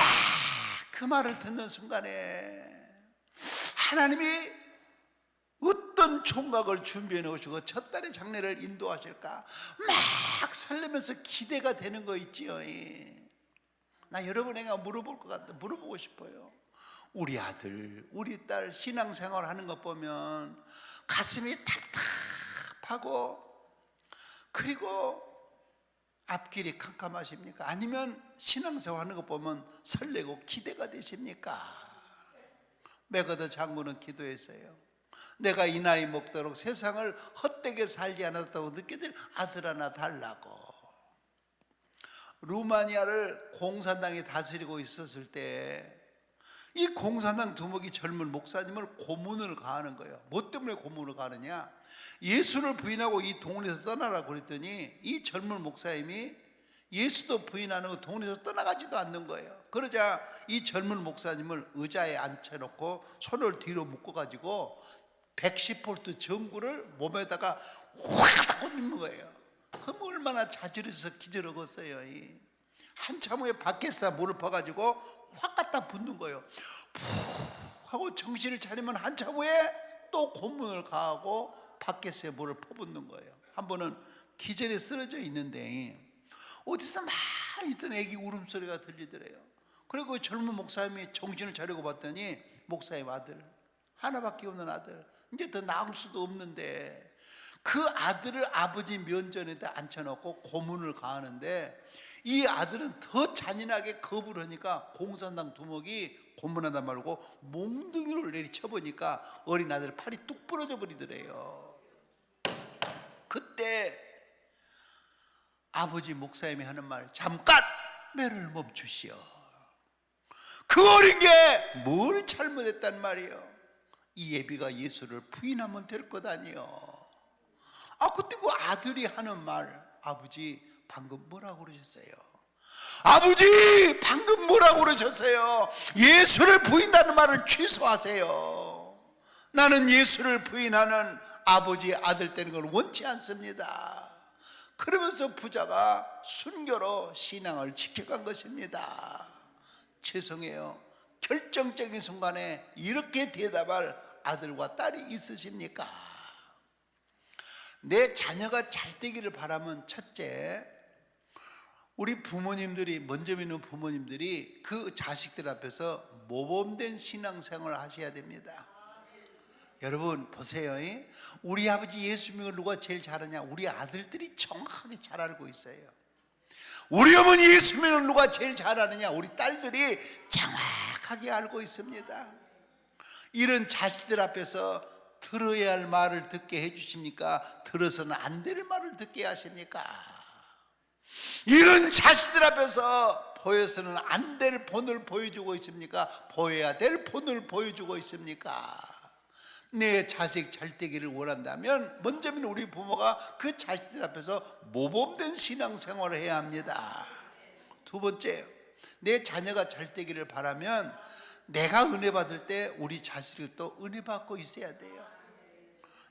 그 말을 듣는 순간에 하나님이 어떤 총각을 준비해 놓으시고 첫 딸의 장례를 인도하실까 막 설레면서 기대가 되는 거 있지요. 나 여러분에게 물어볼 것 같아. 물어보고 싶어요. 우리 아들, 우리 딸 신앙생활 하는 것 보면 가슴이 답답하고, 그리고 앞길이 캄캄하십니까? 아니면 신앙생활 하는 것 보면 설레고 기대가 되십니까? 메거더 장군은 기도했어요. 내가 이 나이 먹도록 세상을 헛되게 살지 않았다고 느껴질 아들 하나 달라고. 루마니아를 공산당이 다스리고 있었을 때 이 공산당 두목이 젊은 목사님을 고문을 가하는 거예요. 뭐 때문에 고문을 가느냐? 예수를 부인하고 이 동네에서 떠나라고 그랬더니 이 젊은 목사님이 예수도 부인하는 그 동네에서 떠나가지도 않는 거예요. 그러자 이 젊은 목사님을 의자에 앉혀놓고 손을 뒤로 묶어가지고 110볼트 전구를 몸에다가 확 꽂는 거예요. 그럼 얼마나 자질해서 기절하겠어요. 한참 후에 밖에서 물을 퍼가지고 확 갖다 붓는 거예요. 푹 하고 정신을 차리면 한참 후에 또 고문을 가하고 밖에서 물을 퍼붓는 거예요. 한 번은 기절에 쓰러져 있는데 어디서 막 있던 애기 울음소리가 들리더래요. 그리고 젊은 목사님이 정신을 차리고 봤더니 목사님 아들, 하나밖에 없는 아들, 이제 더 나을 수도 없는데 그 아들을 아버지 면전에다 앉혀놓고 고문을 가하는데 이 아들은 더 잔인하게 거부를 하니까 공산당 두목이 고문하다 말고 몽둥이를 내리쳐보니까 어린 아들 팔이 뚝 부러져 버리더래요. 그때 아버지 목사님이 하는 말, 잠깐 매를 멈추시오. 그 어린 게 뭘 잘못했단 말이요? 이 예비가 예수를 부인하면 될 것 아니요. 그때 그 아들이 하는 말, 아버지 방금 뭐라고 그러셨어요? 아버지 방금 뭐라고 그러셨어요? 예수를 부인하는 말을 취소하세요. 나는 예수를 부인하는 아버지 아들 되는 걸 원치 않습니다. 그러면서 부자가 순교로 신앙을 지켜간 것입니다. 죄송해요. 결정적인 순간에 이렇게 대답할 아들과 딸이 있으십니까? 내 자녀가 잘 되기를 바라면 첫째, 우리 부모님들이, 먼저 믿는 부모님들이 그 자식들 앞에서 모범된 신앙생활을 하셔야 됩니다. 여러분 보세요. 우리 아버지 예수 믿는 걸 누가 제일 잘하냐? 우리 아들들이 정확하게 잘 알고 있어요. 우리 어머니 예수 믿는 걸 누가 제일 잘하느냐? 우리 딸들이 정확하게 알고 있습니다. 이런 자식들 앞에서 들어야 할 말을 듣게 해주십니까? 들어서는 안 될 말을 듣게 하십니까? 이런 자식들 앞에서 보여서는 안 될 본을 보여주고 있습니까? 보여야 될 본을 보여주고 있습니까? 내 자식 잘 되기를 원한다면 먼저는 우리 부모가 그 자식들 앞에서 모범된 신앙생활을 해야 합니다. 두 번째, 내 자녀가 잘 되기를 바라면 내가 은혜 받을 때 우리 자식들도 은혜 받고 있어야 돼요.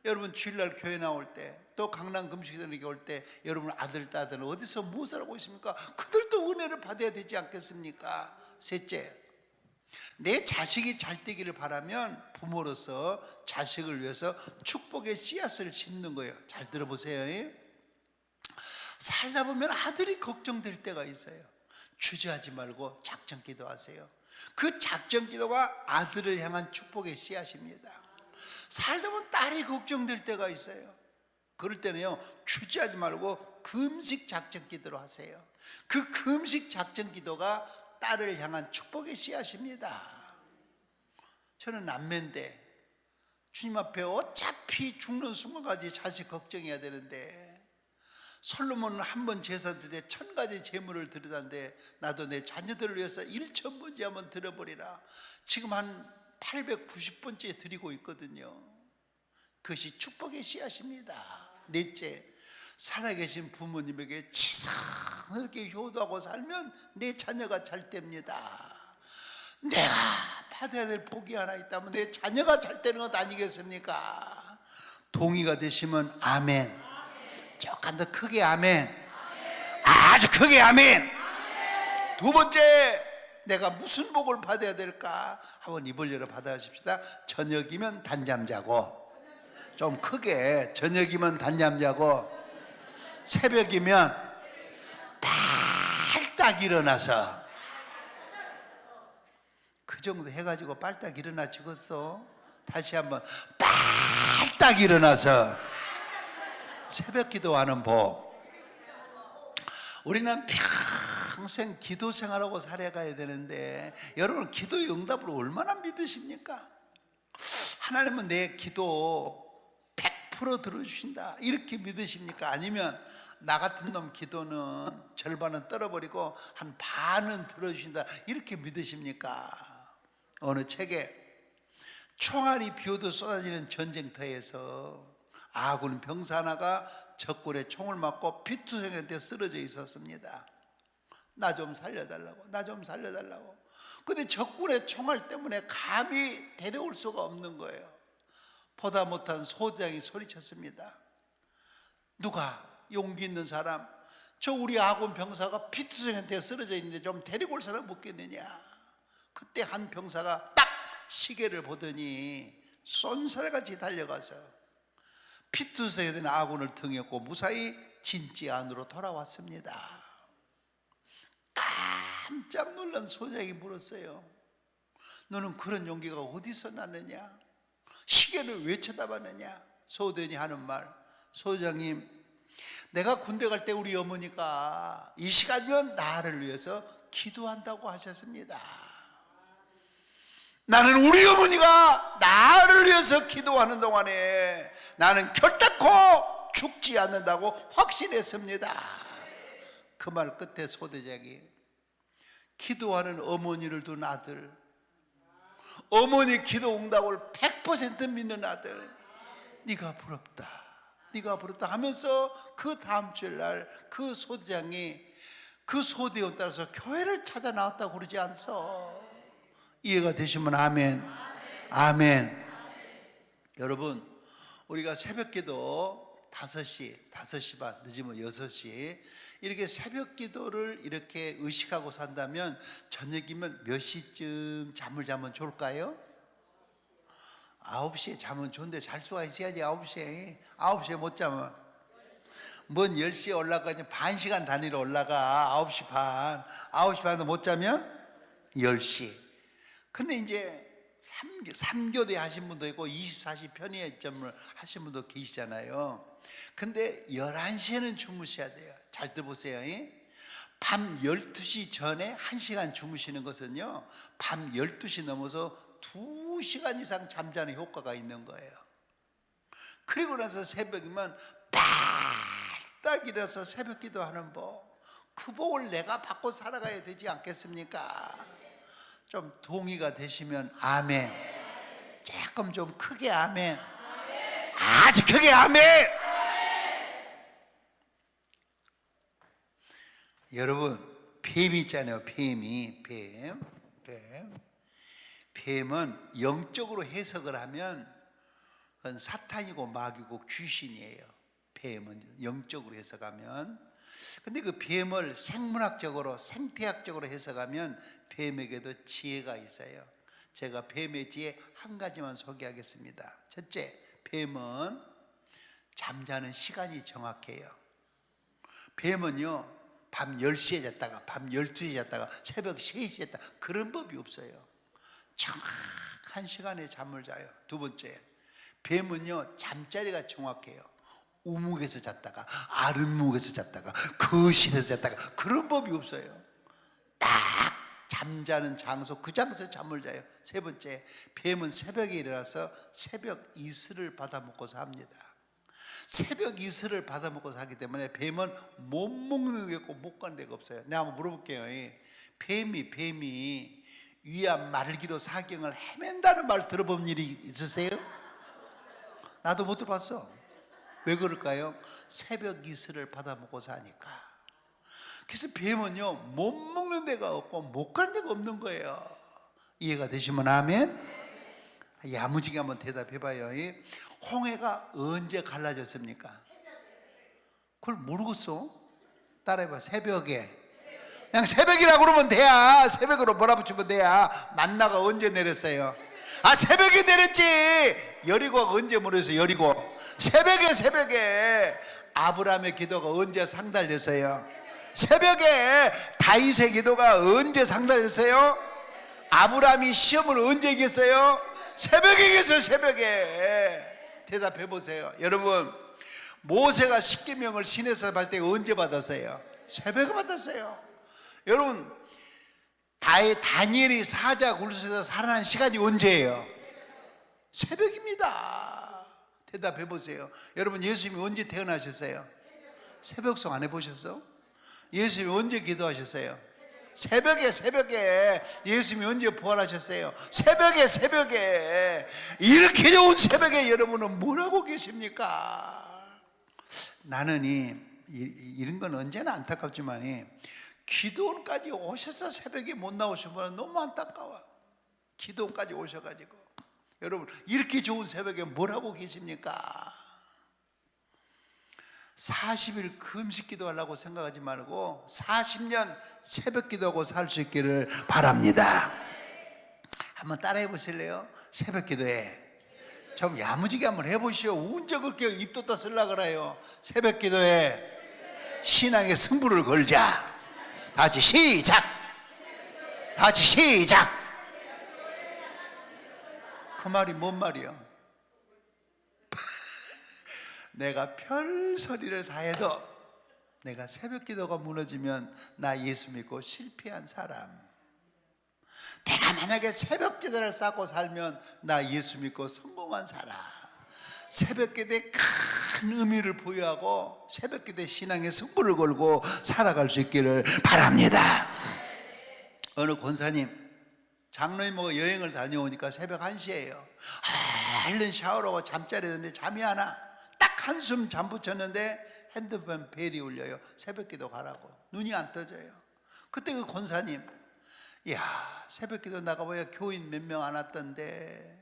여러분 주일날 교회 나올 때, 또 강남 금식회에 올 때 여러분 아들, 딸들은 어디서 무엇을 하고 있습니까? 그들도 은혜를 받아야 되지 않겠습니까? 셋째, 내 자식이 잘 되기를 바라면 부모로서 자식을 위해서 축복의 씨앗을 심는 거예요. 잘 들어보세요. 살다 보면 아들이 걱정될 때가 있어요. 주저하지 말고 작정 기도하세요. 그 작정 기도가 아들을 향한 축복의 씨앗입니다. 살다 보면 딸이 걱정될 때가 있어요. 그럴 때는요, 주저하지 말고 금식 작정 기도로 하세요. 그 금식 작정 기도가 딸을 향한 축복의 씨앗입니다. 저는 남매인데 주님 앞에 어차피 죽는 순간까지 자식 걱정해야 되는데, 솔로몬은 한 번 제사 드릴 때 1000가지 제물을 드리던데 나도 내 자녀들을 위해서 1000번째 한번 드려버리라. 지금 한 890번째 드리고 있거든요. 그것이 축복의 씨앗입니다. 넷째, 살아계신 부모님에게 지상하게 효도하고 살면 내 자녀가 잘 됩니다. 내가 받아야 될 복이 하나 있다면 내 자녀가 잘 되는 것 아니겠습니까? 동의가 되시면 아멘. 조금 더 크게 아멘. 아주 크게 아멘. 두 번째, 내가 무슨 복을 받아야 될까? 한번 입을 열어 받아십시다. 저녁이면 단잠 자고, 좀 크게, 저녁이면 단잠 자고, 새벽이면 발딱 일어나서, 그 정도 해가지고 발딱 일어나 죽었어. 다시 한번 발딱 일어나서 새벽 기도하는 복. 우리는 평생 기도 생활하고 살아가야 되는데, 여러분 기도의 응답을 얼마나 믿으십니까? 하나님은 내 기도 100% 들어주신다 이렇게 믿으십니까? 아니면 나 같은 놈 기도는 절반은 떨어버리고 한 반은 들어주신다 이렇게 믿으십니까? 어느 책에 총알이 비오듯 쏟아지는 전쟁터에서 아군 병사 하나가 적군의 총을 맞고 피투성이한테 쓰러져 있었습니다. 나 좀 살려달라고, 나 좀 살려달라고. 근데 적군의 총알 때문에 감히 데려올 수가 없는 거예요. 보다 못한 소대장이 소리쳤습니다. 누가 용기 있는 사람, 저 우리 아군 병사가 피투성이한테 쓰러져 있는데 좀 데리고 올 사람 없겠느냐. 그때 한 병사가 딱 시계를 보더니 쏜살같이 달려가서 피투성이에 된 아군을 등했고 무사히 진지 안으로 돌아왔습니다. 깜짝 놀란 소장이 물었어요. 너는 그런 용기가 어디서 났느냐? 시계를 왜 쳐다봤느냐? 소대원이 하는 말, 소장님, 내가 군대 갈 때 우리 어머니가 이 시간이면 나를 위해서 기도한다고 하셨습니다. 나는 우리 어머니가 나를 위해서 기도하는 동안에 나는 결단코 죽지 않는다고 확신했습니다. 그 말 끝에 소대장이 기도하는 어머니를 둔 아들, 어머니 기도 응답을 100% 믿는 아들, 네가 부럽다, 네가 부럽다 하면서 그 다음 주일날 그 소대장이 그 소대원 따라서 교회를 찾아 나왔다고 그러지 않소? 이해가 되시면 아멘. 아멘. 여러분, 우리가 새벽기도 5시 반, 늦으면 6시 이렇게 새벽기도를 이렇게 의식하고 산다면 저녁이면 몇 시쯤 잠을 자면 좋을까요? 9시에 자면 좋은데 잘 수가 있어야지. 9시에 못 자면 뭔 10시에 올라가니 반 시간 단위로 올라가. 9시 반도 못 자면 10시. 근데 이제 3교대 하신 분도 있고 24시 편의점을 하신 분도 계시잖아요. 근데 11시에는 주무셔야 돼요. 잘 들어보세요. 밤 12시 전에 1시간 주무시는 것은요, 밤 12시 넘어서 2시간 이상 잠자는 효과가 있는 거예요. 그리고 나서 새벽이면 딱 일어나서 새벽 기도하는 법, 그 복을 내가 받고 살아가야 되지 않겠습니까? 좀 동의가 되시면 아멘. 조금 좀 크게 아멘. 아주 크게 아멘. 여러분, 뱀이 있잖아요. 뱀은 영적으로 해석을 하면 그건 사탄이고 마귀고 귀신이에요. 뱀은 영적으로 해석하면. 근데 그 뱀을 생물학적으로, 생태학적으로 해석하면 뱀에게도 지혜가 있어요. 제가 뱀의 지혜 한 가지만 소개하겠습니다. 첫째, 뱀은 잠자는 시간이 정확해요. 뱀은요, 밤 10시에 잤다가 밤 12시에 잤다가 새벽 3시에 잤다가 그런 법이 없어요. 정확한 시간에 잠을 자요. 두 번째, 뱀은요, 잠자리가 정확해요. 우묵에서 잤다가 아랫목에서 잤다가 거실에서 잤다가 그런 법이 없어요. 딱 잠자는 장소, 그 장소에 잠을 자요. 세 번째, 뱀은 새벽에 일어나서 새벽 이슬을 받아먹고 삽니다. 새벽 이슬을 받아먹고 살기 때문에 뱀은 못 먹는 게 있고 못 가는 데가 없어요. 내가 한번 물어볼게요. 뱀이 위암 말기로 사경을 헤맨다는 말 들어본 일이 있으세요? 나도 못 들어봤어. 왜 그럴까요? 새벽 이슬을 받아먹고 사니까. 그래서 뱀은요, 못 먹는 데가 없고 못 가는 데가 없는 거예요. 이해가 되시면 아멘. 야무지게 한번 대답해봐요. 홍해가 언제 갈라졌습니까? 그걸 모르겠어? 따라해봐. 새벽에. 그냥 새벽이라고 그러면 돼야. 새벽으로 몰아붙이면 돼야. 만나가 언제 내렸어요? 아, 새벽에 내렸지. 여리고가 언제 물었어요? 여리고. 새벽에 아브라함의 기도가 언제 상달됐어요? 새벽에 다윗의 기도가 언제 상달됐어요? 아브라함이 시험을 언제 이겼어요? 새벽에 이겼어요. 새벽에. 대답해 보세요. 여러분, 모세가 십계명을 시내에서 받을 때 언제 받았어요? 새벽에 받았어요. 여러분, 다니엘이 사자 굴에서 살아난 시간이 언제예요? 새벽입니다. 대답해 보세요. 여러분, 예수님이 언제 태어나셨어요? 새벽송 안 해보셨어? 예수님이 언제 기도하셨어요? 새벽에. 예수님이 언제 부활하셨어요? 새벽에. 이렇게 좋은 새벽에 여러분은 뭘 하고 계십니까? 나는 이런 건 언제나 안타깝지만 기도원까지 오셔서 새벽에 못 나오신 분은 너무 안타까워. 기도원까지 오셔가지고. 여러분, 이렇게 좋은 새벽에 뭘 하고 계십니까? 40일 금식 기도하려고 생각하지 말고 40년 새벽 기도하고 살 수 있기를 바랍니다. 한번 따라해 보실래요? 새벽 기도해. 좀 야무지게 한번 해보시오. 언제 그렇게 입 돋다 쓰려고 그래요? 새벽 기도해. 신앙의 승부를 걸자. 다 같이 시작. 그 말이 뭔 말이야? 내가 별 소리를 다 해도 내가 새벽 기도가 무너지면 나 예수 믿고 실패한 사람. 내가 만약에 새벽 기도를 쌓고 살면 나 예수 믿고 성공한 사람. 새벽 기도에 큰 의미를 부여하고 새벽 기도에 신앙의 승부를 걸고 살아갈 수 있기를 바랍니다. 어느 권사님, 장로님하고 여행을 다녀오니까 새벽 1시예요. 얼른 샤워하고 잠자리 했는데 잠이 안 와. 딱 한숨 잠 붙였는데 핸드폰 벨이 울려요. 새벽 기도 가라고. 눈이 안 떠져요. 그때 그 권사님, 야, 새벽기도 나가봐야 교인 몇 명 안 왔던데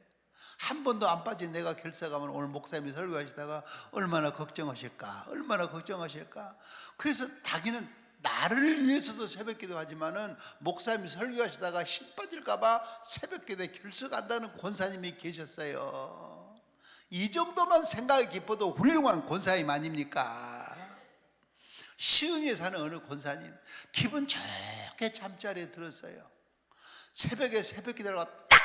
한 번도 안 빠진 내가 결사 가면 오늘 목사님이 설교하시다가 얼마나 걱정하실까, 얼마나 걱정하실까. 그래서 자기는 나를 위해서도 새벽기도 하지만은 목사님이 설교하시다가 힘 빠질까봐 새벽기도에 결석한다는 권사님이 계셨어요. 이 정도만 생각이 깊어도 훌륭한 권사님 아닙니까? 시흥에 사는 어느 권사님, 기분 좋게 잠자리에 들었어요. 새벽에 새벽기도를 딱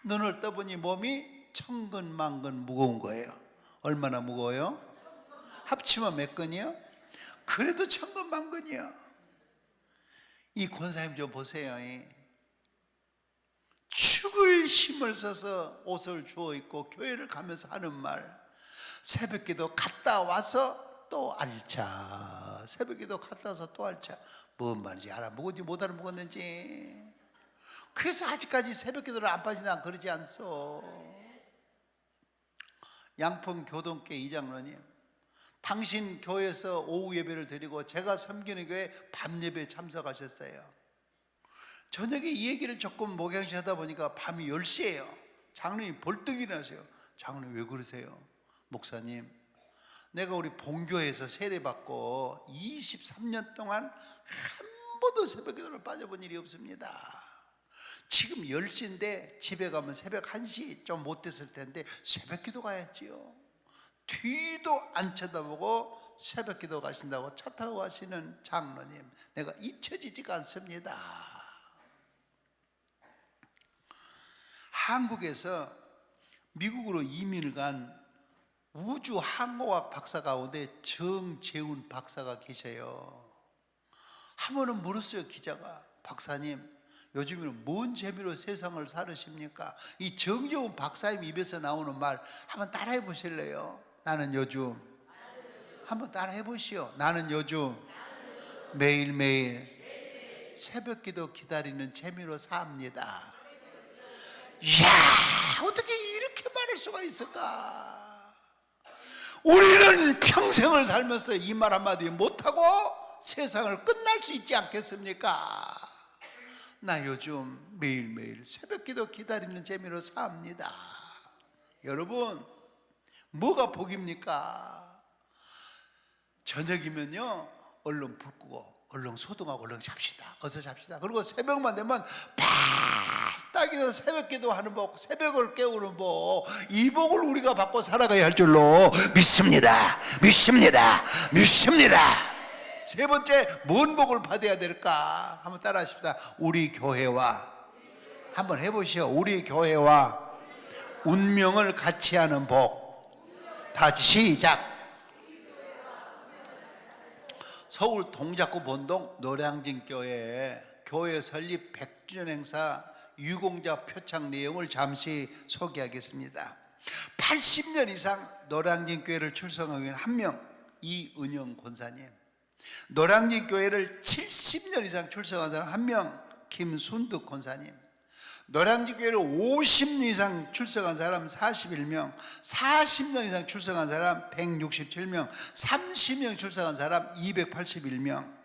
눈을 떠보니 몸이 천근만근 무거운 거예요. 얼마나 무거워요? 합치면 몇 근이요? 그래도 천근만근이요. 이 권사님 좀 보세요. 죽을 힘을 써서 옷을 주워 입고 교회를 가면서 하는 말, 새벽기도 갔다 와서 또 알차, 새벽기도 갔다 와서 또 알차. 뭔 말인지 알아먹었지 못 알아먹었는지. 그래서 아직까지 새벽기도를 안 빠지나 그러지 않소. 양평 교동교 이장로님, 당신 교회에서 오후 예배를 드리고 제가 섬기는 교회 밤 예배에 참석하셨어요. 저녁에 이 얘기를 조금 목양시하다 보니까 밤이 10시예요 장로님이 벌떡 일어나세요. 장로님 왜 그러세요? 목사님, 내가 우리 본교에서 세례받고 23년 동안 한 번도 새벽기도를 빠져본 일이 없습니다. 지금 10시인데 집에 가면 새벽 1시 좀 못 됐을 텐데 새벽기도 가야지요. 뒤도 안 쳐다보고 새벽기도 가신다고 차 타고 가시는 장로님, 내가 잊혀지지가 않습니다. 한국에서 미국으로 이민을 간 우주항공학 박사 가운데 정재훈 박사가 계셔요. 한 번은 물었어요. 기자가, 박사님 요즘에는 뭔 재미로 세상을 살으십니까? 이 정재훈 박사님 입에서 나오는 말 한번 따라해 보실래요? 나는 요즘, 한번 따라해 보시오. 나는 요즘 매일매일 새벽기도 기다리는 재미로 삽니다. 이야, 어떻게 이렇게 말할 수가 있을까? 우리는 평생을 살면서 이 말 한마디 못하고 세상을 끝날 수 있지 않겠습니까? 나 요즘 매일매일 새벽기도 기다리는 재미로 삽니다. 여러분, 뭐가 복입니까? 저녁이면요 얼른 불 끄고 얼른 소등하고 얼른 잡시다. 어서 잡시다. 그리고 새벽만 되면 딱 일어나서 새벽기도 하는 법, 새벽을 깨우는 법, 이 복을 우리가 받고 살아가야 할 줄로 믿습니다. 믿습니다. 믿습니다. 세 번째, 뭔 복을 받아야 될까? 한번 따라 하십시다. 우리 교회와, 한번 해보시오. 우리 교회와 운명을 같이 하는 복. 다 같이 시작. 서울 동작구 본동 노량진교회 교회 설립 100주년 행사 유공자 표창 내용을 잠시 소개하겠습니다. 80년 이상 노량진교회를 출석하고 있는 한 명, 이은영 권사님. 노량진교회를 70년 이상 출석한 사람 한 명, 김순득 권사님. 노량진교회를 50년 이상 출석한 사람 41명, 40년 이상 출석한 사람 167명, 30년 출석한 사람 281명.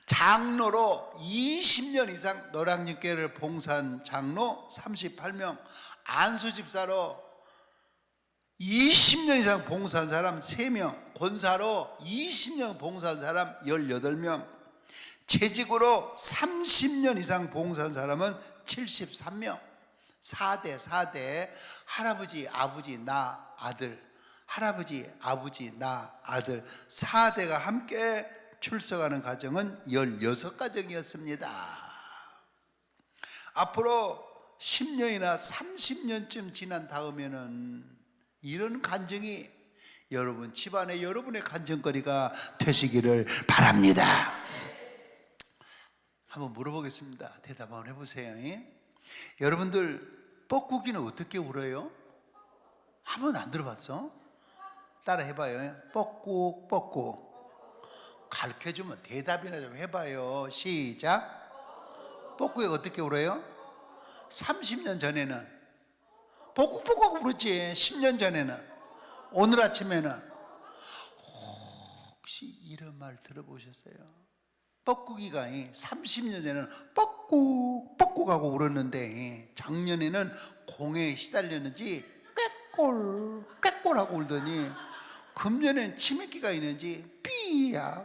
장로로 20년 이상 노량진교회를 봉사한 장로 38명, 안수집사로 20년 이상 봉사한 사람 3명, 권사로 20년 봉사한 사람 18명, 재직으로 30년 이상 봉사한 사람은 73명. 4대 할아버지, 아버지, 나, 아들, 할아버지, 아버지, 나, 아들 4대가 함께 출석하는 가정은 16가정이었습니다. 앞으로 10년이나 30년쯤 지난 다음에는 이런 간증이 여러분 집안에 여러분의 간증거리가 되시기를 바랍니다. 한번 물어보겠습니다. 대답 한번 해보세요. 여러분들 뻐꾸기는 어떻게 울어요? 한 번도 안 들어봤어? 따라 해봐요. 뻐꾹 뻐꾹. 가르쳐주면 대답이나 좀 해봐요. 시작. 뻐꾸기가 어떻게 울어요? 30년 전에는 뻐꾹뻐꾹 울었지. 10년 전에는. 오늘 아침에는 혹시 이런 말 들어보셨어요? 뻐꾸기가 30년 전에는 뻐꾹 하고 울었는데 작년에는 공에 시달렸는지 꾀꼴 하고 울더니 금년에는 치매기가 있는지 삐야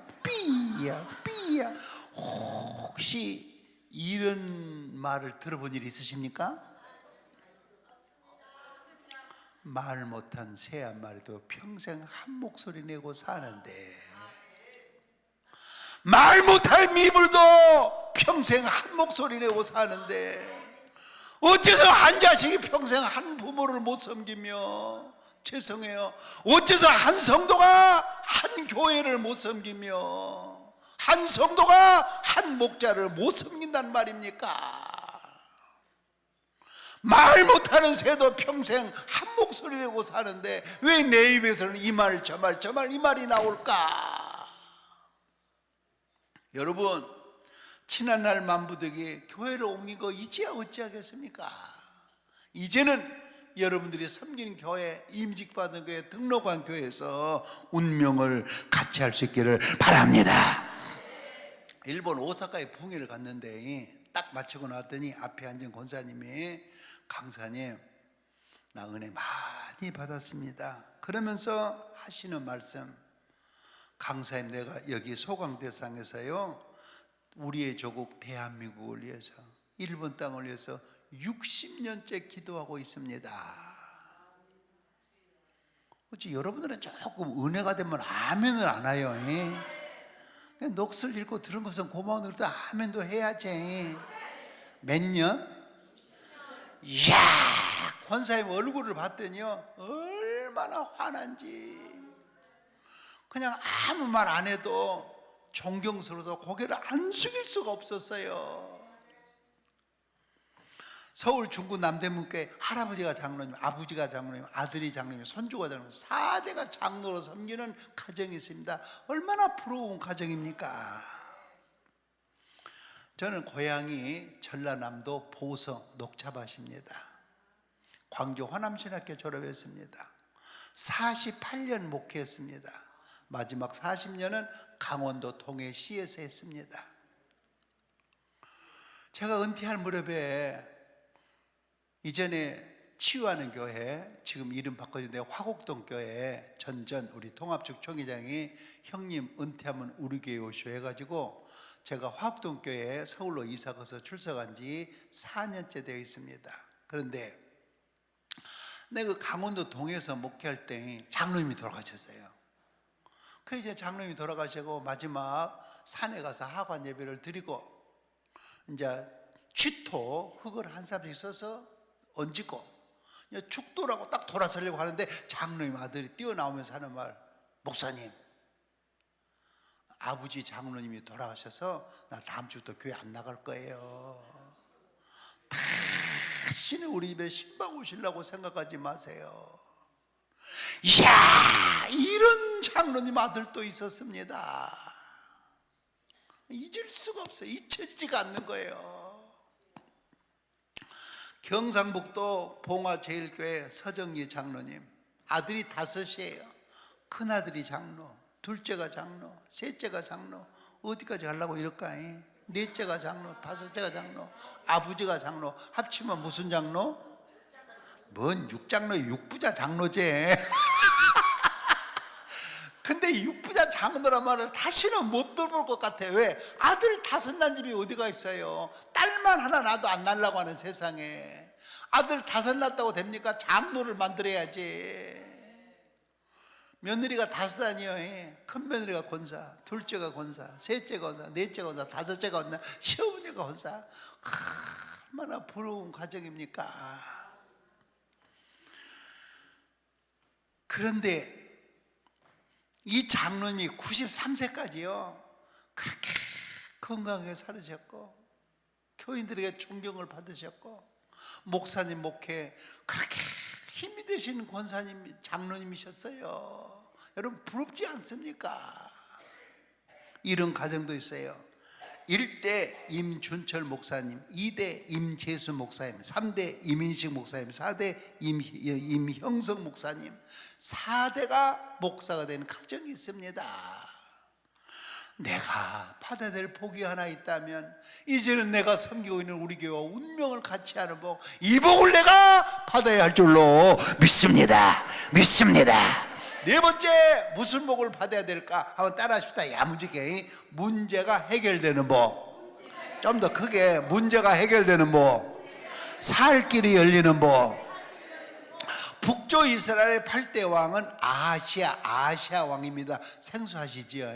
혹시 이런 말을 들어본 일 있으십니까? 말 못한 새 한 마리도 평생 한 목소리 내고 사는데, 말 못할 미물도 평생 한 목소리 내고 사는데, 어째서 한 자식이 평생 한 부모를 못 섬기며, 죄송해요, 어째서 한 성도가 한 교회를 못 섬기며 한 성도가 한 목자를 못 섬긴단 말입니까? 말 못하는 새도 평생 한 목소리 내고 사는데 왜 내 입에서는 이 말 저 말 이 말이 나올까? 여러분, 지난날 만부되게 교회를 옮긴 거 이제야 어찌하겠습니까? 이제는 여러분들이 섬기는 교회, 임직받은 교회, 등록한 교회에서 운명을 같이 할 수 있기를 바랍니다. 일본 오사카에 붕해를 갔는데 딱 마치고 나왔더니 앞에 앉은 권사님이, 강사님, 나 은혜 많이 받았습니다. 그러면서 하시는 말씀, 강사님, 내가 여기 소강대상에서요, 우리의 조국 대한민국을 위해서, 일본 땅을 위해서 60년째 기도하고 있습니다. 어찌 여러분들은 조금 은혜가 되면 아멘을 안 해요? 그냥 녹슬 읽고 들은 것은 고마운 우리도 아멘도 해야지. 몇 년? 이야, 권사님 얼굴을 봤더니요, 얼마나 화난지. 그냥 아무 말 안 해도 존경스러워서 고개를 안 숙일 수가 없었어요. 서울 중구 남대문교회 할아버지가 장로님, 아버지가 장로님, 아들이 장로님, 손주가 장로님, 4대가 장로로 섬기는 가정이 있습니다. 얼마나 부러운 가정입니까? 저는 고향이 전라남도 보성 녹차밭입니다. 광주 호남신학교 졸업했습니다. 48년 목회했습니다. 마지막 40년은 강원도 동해시에서 했습니다. 제가 은퇴할 무렵에 이전에 치유하는 교회, 지금 이름 바꿔졌는데 화곡동 교회 전전 우리 통합측 총회장이 형님 은퇴하면 우리 교회 오시오 해가지고 제가 화곡동 교회에 서울로 이사 가서 출석한 지 4년째 되어 있습니다. 그런데 내가 그 강원도 동해에서 목회할 때 장로님이 돌아가셨어요. 그래서 이제 장로님이 돌아가시고 마지막 산에 가서 하관 예배를 드리고 이제 쥐토 흙을 한 사람씩 써서 얹고 축도라고 딱 돌아서려고 하는데 장로님 아들이 뛰어나오면서 하는 말, 목사님, 아버지 장로님이 돌아가셔서 나 다음 주부터 교회 안 나갈 거예요. 다시는 우리 집에 신방 오시려고 생각하지 마세요. 이야, 이런 장로님 아들도 있었습니다. 잊을 수가 없어요. 잊혀지지가 않는 거예요. 경상북도 봉화제일교회 서정리 장로님, 아들이 5이에요. 큰아들이 장로, 둘째가 장로, 셋째가 장로, 어디까지 가려고 이럴까? 넷째가 장로, 5째가 장로, 아버지가 장로, 합치면 무슨 장로? 뭔 육장로, 육부자 장로제. 근데 육부자 장로란 말을 다시는 못 들어볼 것 같아. 왜? 아들 5 난 집이 어디가 있어요? 딸만 하나 낳아도 안 낳으려고 하는 세상에 아들 5 낳았다고 됩니까? 장로를 만들어야지. 며느리가 5이요. 큰 며느리가 권사, 둘째가 권사, 셋째가 권사, 넷째가 권사, 5째가 권사, 시어머니가 권사. 얼마나 부러운 가정입니까? 그런데 이 장로님이 93세까지요 그렇게 건강하게 살으셨고 교인들에게 존경을 받으셨고 목사님 목회 그렇게 힘이 되시는 권사님 장로님이셨어요. 여러분 부럽지 않습니까? 이런 가정도 있어요. 1대 임준철 목사님, 2대 임재수 목사님, 3대 임인식 목사님, 4대 임형성 목사님, 4대가 목사가 된 가정이 있습니다. 내가 받아야 될 복이 하나 있다면 이제는 내가 섬기고 있는 우리 교회와 운명을 같이 하는 복, 이 복을 내가 받아야 할 줄로 믿습니다. 네 번째, 무슨 복을 받아야 될까? 한번 따라 하십시다. 야무지게. 문제가 해결되는 복. 좀 더 크게. 문제가 해결되는 복. 살 길이 열리는 복. 북조 이스라엘의 8대 왕은 아시아 왕입니다. 생소하시지요?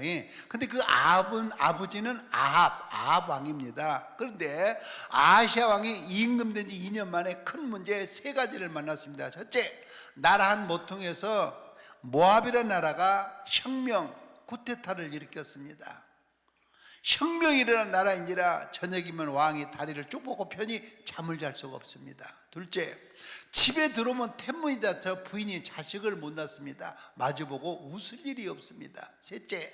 근데 그 아버지는 아합 왕입니다. 그런데 아시아 왕이 임금된 지 2년 만에 큰 문제 3가지를 만났습니다. 첫째, 나라 한 모퉁이에서 모압이라는 나라가 혁명, 쿠데타를 일으켰습니다. 혁명이 일어난 나라인지라 저녁이면 왕이 다리를 쭉 뻗고 편히 잠을 잘 수가 없습니다. 둘째, 집에 들어오면 태문이 닫혀 부인이 자식을 못 낳습니다. 마주보고 웃을 일이 없습니다. 셋째,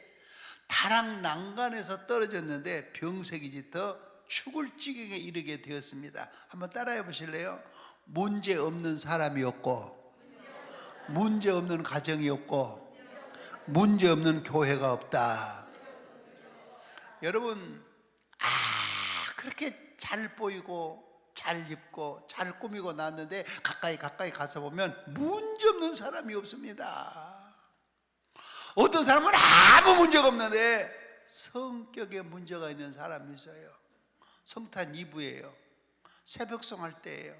다락 난간에서 떨어졌는데 병색이 짙어 죽을 지경에 이르게 되었습니다. 한번 따라해 보실래요? 문제 없는 사람이 없고, 문제 없는 가정이 없고, 문제 없는 교회가 없다. 여러분, 그렇게 잘 보이고 잘 입고 잘 꾸미고 났는데 가까이 가서 보면 문제 없는 사람이 없습니다. 어떤 사람은 아무 문제가 없는데 성격에 문제가 있는 사람이 있어요. 성탄 2부예요. 새벽송 할 때예요.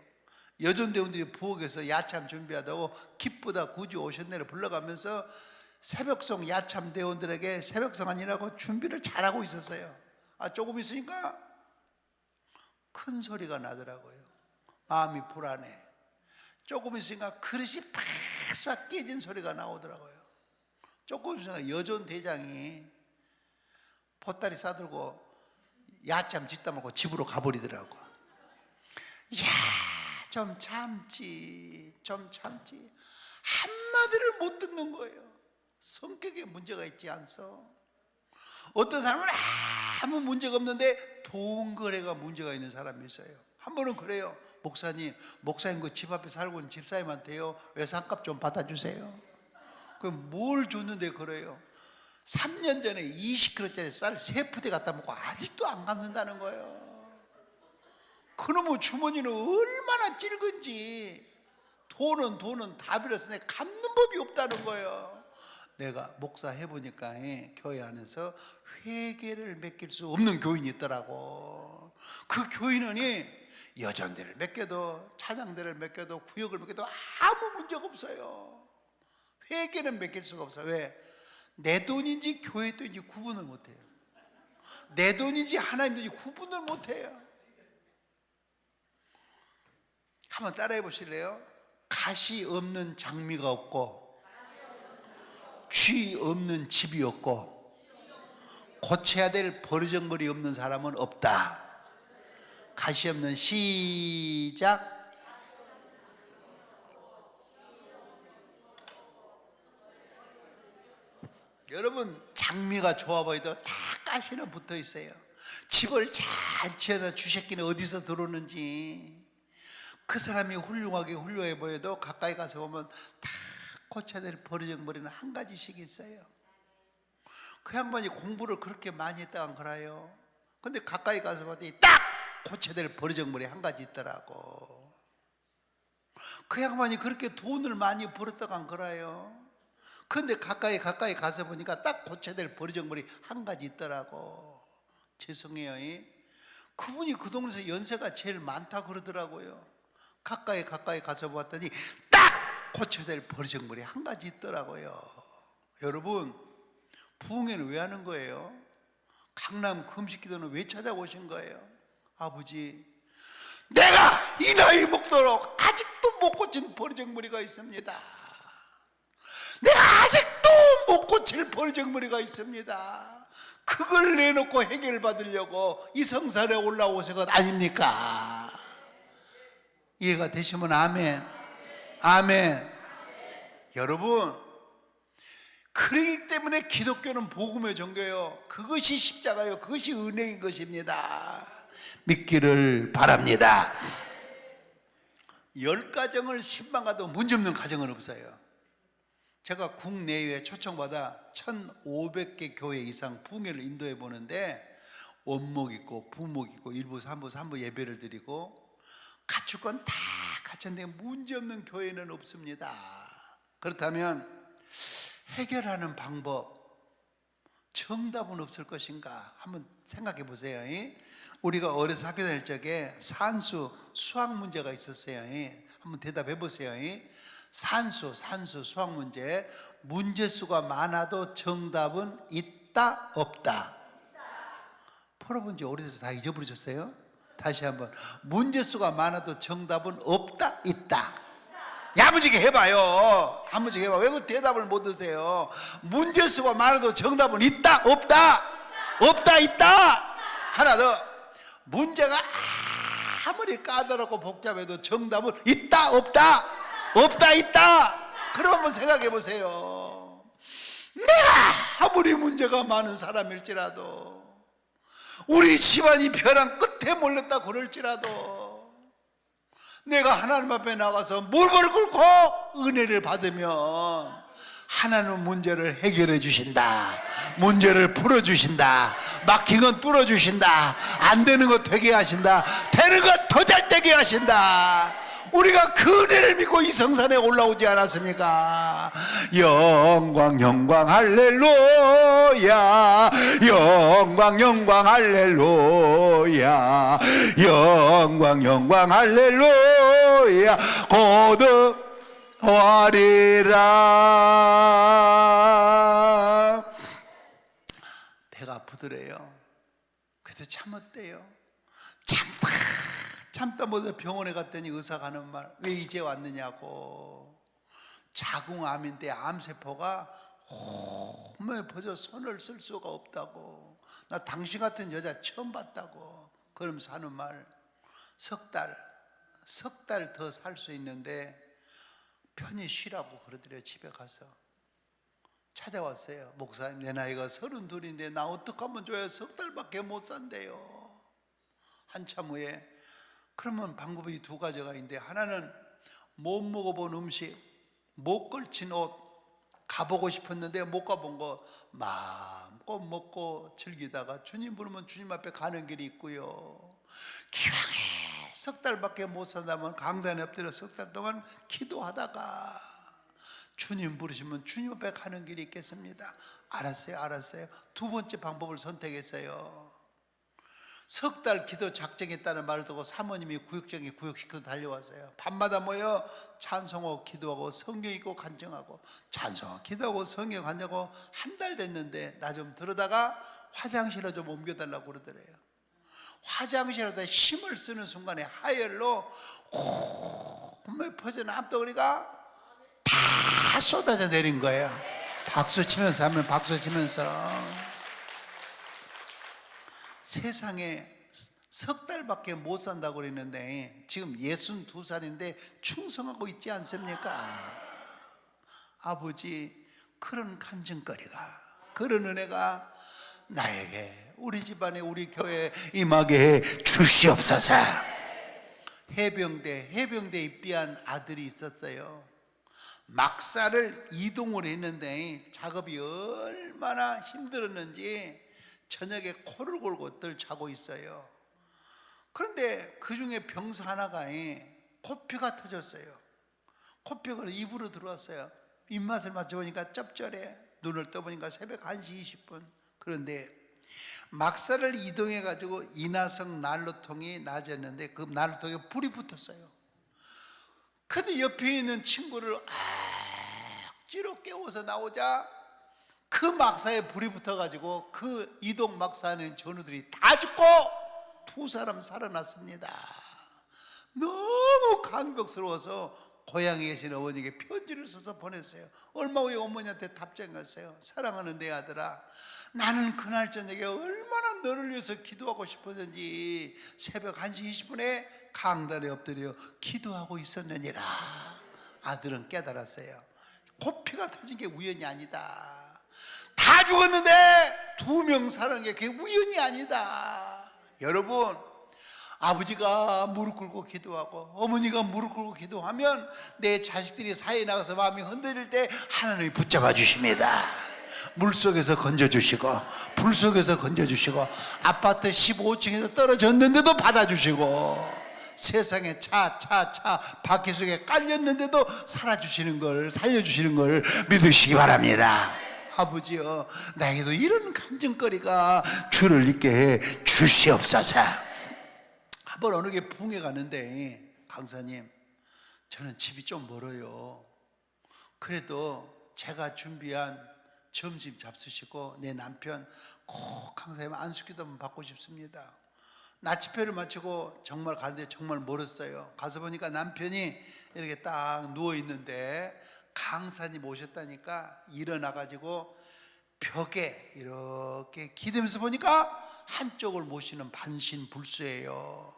여전대원들이 부엌에서 야참 준비하다고 기쁘다 굳이 오셨네를 불러가면서 새벽송 야참 대원들에게 새벽송 아니라고 준비를 잘하고 있었어요. 조금 있으니까 큰 소리가 나더라고요. 마음이 불안해. 조금 있으니까 그릇이 팍싹 깨진 소리가 나오더라고요. 조금 있으니까 여전 대장이 보따리 싸들고 야참 짓다 먹고 집으로 가버리더라고. 좀 참지. 한마디를 못 듣는 거예요. 성격에 문제가 있지 않소? 어떤 사람은 아무 문제가 없는데 돈 거래가 문제가 있는 사람이 있어요. 한 번은 그래요. 목사님 그 집 앞에 살고 있는 집사님한테요, 외상값 좀 받아주세요. 그럼 뭘 줬는데 그래요? 3년 전에 20kg짜리 쌀 3푸대 갖다 먹고 아직도 안 갚는다는 거예요. 그놈의 주머니는 얼마나 찔근지. 돈은 다 빌었으니 갚는 법이 없다는 거예요. 내가 목사 해보니까 교회 안에서 회개를 맡길 수 없는 교인이 있더라고. 그 교인은 여전대를 맡겨도 찬양대를 맡겨도 구역을 맡겨도 아무 문제가 없어요. 회개는 맡길 수가 없어요. 왜? 내 돈인지 교회 돈인지 구분을 못해요. 내 돈인지 하나님 돈인지 구분을 못해요. 한번 따라해 보실래요? 가시 없는 장미가 없고 쥐 없는 집이 없고 고쳐야 될 버르장머리 없는 사람은 없다. 가시 없는, 시작. 여러분, 장미가 좋아 보여도 다 가시는 붙어 있어요. 집을 잘 지어서 주새끼는 어디서 들어오는지. 그 사람이 훌륭해 보여도 가까이 가서 보면 다 고쳐야 될 버르장머리는 한 가지씩 있어요. 그 양반이 공부를 그렇게 많이 했다간 거라요. 근데 가까이 가서 봤더니 딱 고쳐야 될 버르장머리 한 가지 있더라고. 그 양반이 그렇게 돈을 많이 벌었다간 거라요. 근데 가까이 가서 보니까 딱 고쳐야 될 버르장머리 한 가지 있더라고. 죄송해요. 그분이 그 동네에서 연세가 제일 많다 그러더라고요. 가까이 가서 봤더니 딱 고쳐야 될 버르장머리 한 가지 있더라고요. 여러분, 부흥회는 왜 하는 거예요? 강남 금식기도는 왜 찾아오신 거예요? 아버지, 내가 이 나이 먹도록 아직도 못 고친 버르장머리가 있습니다. 내가 아직도 못 고칠 버르장머리가 있습니다. 그걸 내놓고 해결받으려고 이 성산에 올라오신 것 아닙니까? 이해가 되시면 아멘. 아멘. 여러분, 그렇기 때문에 기독교는 복음의 종교예요. 그것이 십자가요. 그것이 은혜인 것입니다. 믿기를 바랍니다. 10가정을 10만 가도 문제 없는 가정은 없어요. 제가 국내외에 초청받아 1,500개 교회 이상 부흥회를 인도해 보는데 원목 있고 부목 있고 일부, 삼부, 삼부 예배를 드리고 갖출 건 다 갖췄는데 문제없는 교회는 없습니다. 그렇다면 해결하는 방법, 정답은 없을 것인가? 한번 생각해 보세요. 우리가 어려서 학교 다닐 적에 산수, 수학 문제가 있었어요. 한번 대답해 보세요. 산수, 수학 문제. 문제수가 많아도 정답은 있다, 없다? 풀어본 지 오래돼서 다 잊어버리셨어요? 다시 한번. 문제수가 많아도 정답은 없다, 있다? 야무지게 해봐요. 야무지게 해봐. 왜 그 대답을 못 드세요? 문제수가 많아도 정답은 있다, 없다? 없다, 있다? 하나 더. 문제가 아무리 까다롭고 복잡해도 정답은 있다, 없다? 없다, 있다? 그럼 한번 생각해 보세요. 내가 아무리 문제가 많은 사람일지라도, 우리 집안이 벼랑 끝에 몰렸다 그럴지라도, 내가 하나님 앞에 나가서 무릎을 꿇고 은혜를 받으면 하나님은 문제를 해결해 주신다. 문제를 풀어 주신다. 막힌 건 뚫어 주신다. 안 되는 거 되게 하신다. 되는 거 더 잘 되게 하신다. 우리가 그 은혜를 믿고 이 성산에 올라오지 않았습니까? 영광 영광 할렐루야, 영광 영광 할렐루야, 영광 영광 할렐루야, 거듭하리라. 배가 아프더래요. 그래도 참았대요. 참다 못해 병원에 갔더니 의사가 하는 말, 왜 이제 왔느냐고. 자궁암인데 암세포가 홈에 퍼져 손을 쓸 수가 없다고. 나 당신 같은 여자 처음 봤다고. 그러면서 하는 말, 석 달 더 살 수 있는데 편히 쉬라고 그러더래요. 집에 가서 찾아왔어요. 목사님, 내 나이가 32인데 나 어떡하면 좋아요? 석 달밖에 못 산대요. 한참 후에, 그러면 방법이 두 가지가 있는데, 하나는 못 먹어본 음식, 못 걸친 옷, 가보고 싶었는데 못 가본 거 마음껏 먹고 즐기다가 주님 부르면 주님 앞에 가는 길이 있고요. 기왕에 석 달밖에 못 산다면 강단에 엎드려 석 달 동안 기도하다가 주님 부르시면 주님 앞에 가는 길이 있겠습니다. 알았어요. 두 번째 방법을 선택했어요. 석 달 기도 작정했다는 말을 듣고 사모님이 구역장에 구역시켜서 달려왔어요. 밤마다 모여 찬송하고 기도하고 성경 읽고 간증하고, 찬송하고 기도하고 성경 간증하고 한 달 됐는데 나 좀 들어다가 화장실에 좀 옮겨달라고 그러더래요. 화장실에다 힘을 쓰는 순간에 하열로 홈에 퍼진 암덩어리가 다 쏟아져 내린 거예요. 박수 치면서 하면 박수 치면서. 세상에 석 달밖에 못 산다고 그랬는데 지금 62살인데 충성하고 있지 않습니까? 아버지, 그런 간증거리가, 그런 은혜가 나에게, 우리 집안에, 우리 교회에 임하게 해 주시옵소서. 해병대 입대한 아들이 있었어요. 막사를 이동을 했는데 작업이 얼마나 힘들었는지 저녁에 코를 골고 늘 자고 있어요. 그런데 그 중에 병사 하나가 코피가 터졌어요. 코피가 입으로 들어왔어요. 입맛을 맞춰보니까 짭짤해. 눈을 떠보니까 새벽 1시 20분. 그런데 막사를 이동해가지고 인하성 난로통이 낮았는데 그 난로통에 불이 붙었어요. 근데 옆에 있는 친구를 억지로 깨워서 나오자 그 막사에 불이 붙어가지고 그 이동 막사하는 전우들이 다 죽고 두 사람 살아났습니다. 너무 감격스러워서 고향에 계신 어머니에게 편지를 써서 보냈어요. 얼마 후에 어머니한테 답장했어요. 사랑하는 내 아들아, 나는 그날 저녁에 얼마나 너를 위해서 기도하고 싶었는지 새벽 1시 20분에 강단에 엎드려 기도하고 있었느니라. 아들은 깨달았어요. 코피가 터진 게 우연이 아니다. 다 죽었는데 2명 사는 게 그게 우연이 아니다. 여러분, 아버지가 무릎 꿇고 기도하고 어머니가 무릎 꿇고 기도하면 내 자식들이 사회에 나가서 마음이 흔들릴 때 하나님이 붙잡아 주십니다. 물속에서 건져주시고 불 속에서 건져주시고 아파트 15층에서 떨어졌는데도 받아주시고 세상에 차 바퀴 속에 깔렸는데도 살아주시는 걸, 살려주시는 걸 믿으시기 바랍니다. 아버지여, 나에게도 이런 간증거리가 주를 잊게 해 주시옵소서. 한번 어느 게 부흥회 가는데, 강사님 저는 집이 좀 멀어요. 그래도 제가 준비한 점심 잡수시고 내 남편 꼭 강사님 안수기도 한번 받고 싶습니다. 나치표를 마치고 정말 가는데 정말 멀었어요. 가서 보니까 남편이 이렇게 딱 누워 있는데 강사님 오셨다니까 일어나가지고 벽에 이렇게 기대면서 보니까 한쪽을 모시는 반신불수예요.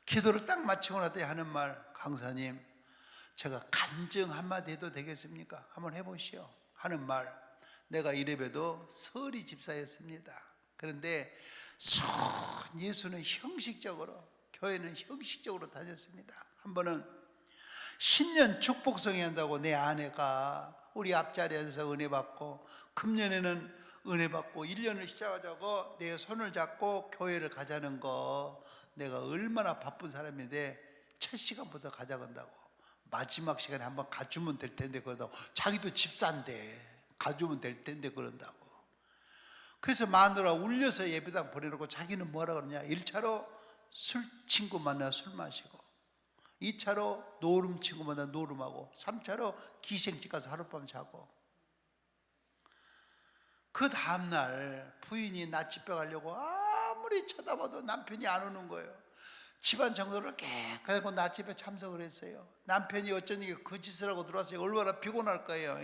기도를 딱 마치고 나더니 하는 말, 강사님 제가 간증 한마디 해도 되겠습니까? 한번 해보시오. 하는 말, 내가 이래봬도 서리 집사였습니다. 그런데 예수는 형식적으로, 교회는 형식적으로 다녔습니다. 한 번은 신년 축복성회 한다고 내 아내가 우리 앞자리에서 은혜 받고, 금년에는 은혜 받고 1년을 시작하자고 내 손을 잡고 교회를 가자는 거, 내가 얼마나 바쁜 사람인데 첫 시간부터 가자고 한다고, 마지막 시간에 한번 가주면 될 텐데 그런다고, 자기도 집사인데 가주면 될 텐데 그런다고. 그래서 마누라 울려서 예배당 보내놓고 자기는 뭐라 그러냐, 1차로 술 친구 만나 술 마시고, 2차로 노름 친구 만나 노름하고, 3차로 기생집 가서 하룻밤 자고. 그 다음날 부인이 나 집에 가려고 아무리 쳐다봐도 남편이 안 오는 거예요. 집안 청소를 깨끗하고 나 집에 참석을 했어요. 남편이 어쩐지 그 짓을 하고 들어왔어요. 얼마나 피곤할 거예요.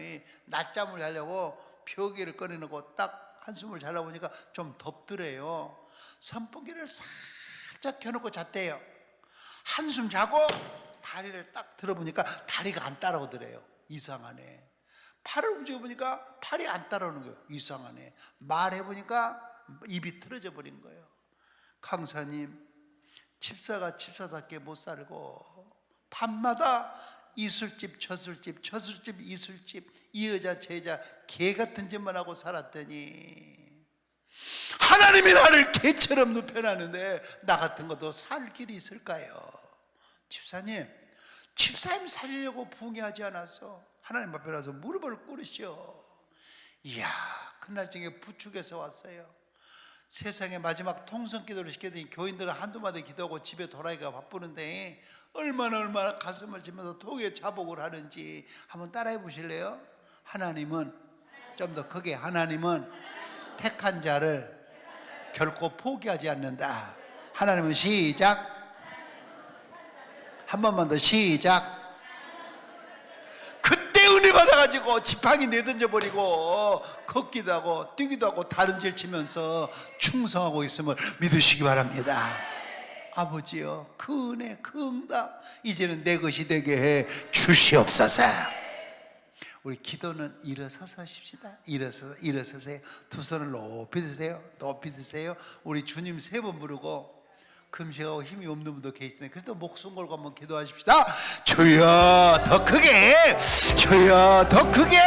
낮잠을 자려고 벽에를 꺼내놓고 딱 한숨을 자려고 보니까 좀 덥더래요. 선풍기를 살짝 켜놓고 잤대요. 한숨 자고 다리를 딱 들어보니까 다리가 안 따라오더래요. 이상하네. 팔을 움직여보니까 팔이 안 따라오는 거예요. 이상하네. 말해보니까 입이 틀어져 버린 거예요. 강사님, 집사가 집사답게 못 살고 밤마다 이술집 저술집 저술집 이술집, 이 여자 저 여자 개 같은 짓만 하고 살았더니 하나님이 나를 개처럼 눕혀놨는데 나 같은 것도 살 길이 있을까요? 집사님, 집사님 살리려고 부흥하지 않았어. 하나님 앞에 나서 무릎을 꿇으시오. 이야, 그날 중에 부축에서 왔어요. 세상에 마지막 통성기도를 시켰더니 교인들은 한두 마디 기도하고 집에 돌아가기가 바쁘는데 얼마나 가슴을 치면서 통에 자복을 하는지 한번 따라해 보실래요? 하나님은, 좀 더 크게, 하나님은 택한 자를 결코 포기하지 않는다. 하나님은, 시작. 한 번만 더, 시작. 그때 은혜 받아가지고 지팡이 내던져 버리고 걷기도 하고 뛰기도 하고 다른 질 치면서 충성하고 있음을 믿으시기 바랍니다. 아버지여, 그 은혜, 그 응답 이제는 내 것이 되게 해 주시옵소서. 우리 기도는 일어서서 하십시다. 일어서세요. 두 손을 높이 드세요. 높이 드세요. 우리 주님 3번 부르고, 금식하고 힘이 없는 분도 계시네. 그래도 목숨 걸고 한번 기도하십시다. 주여 더 크게, 주여 더 크게.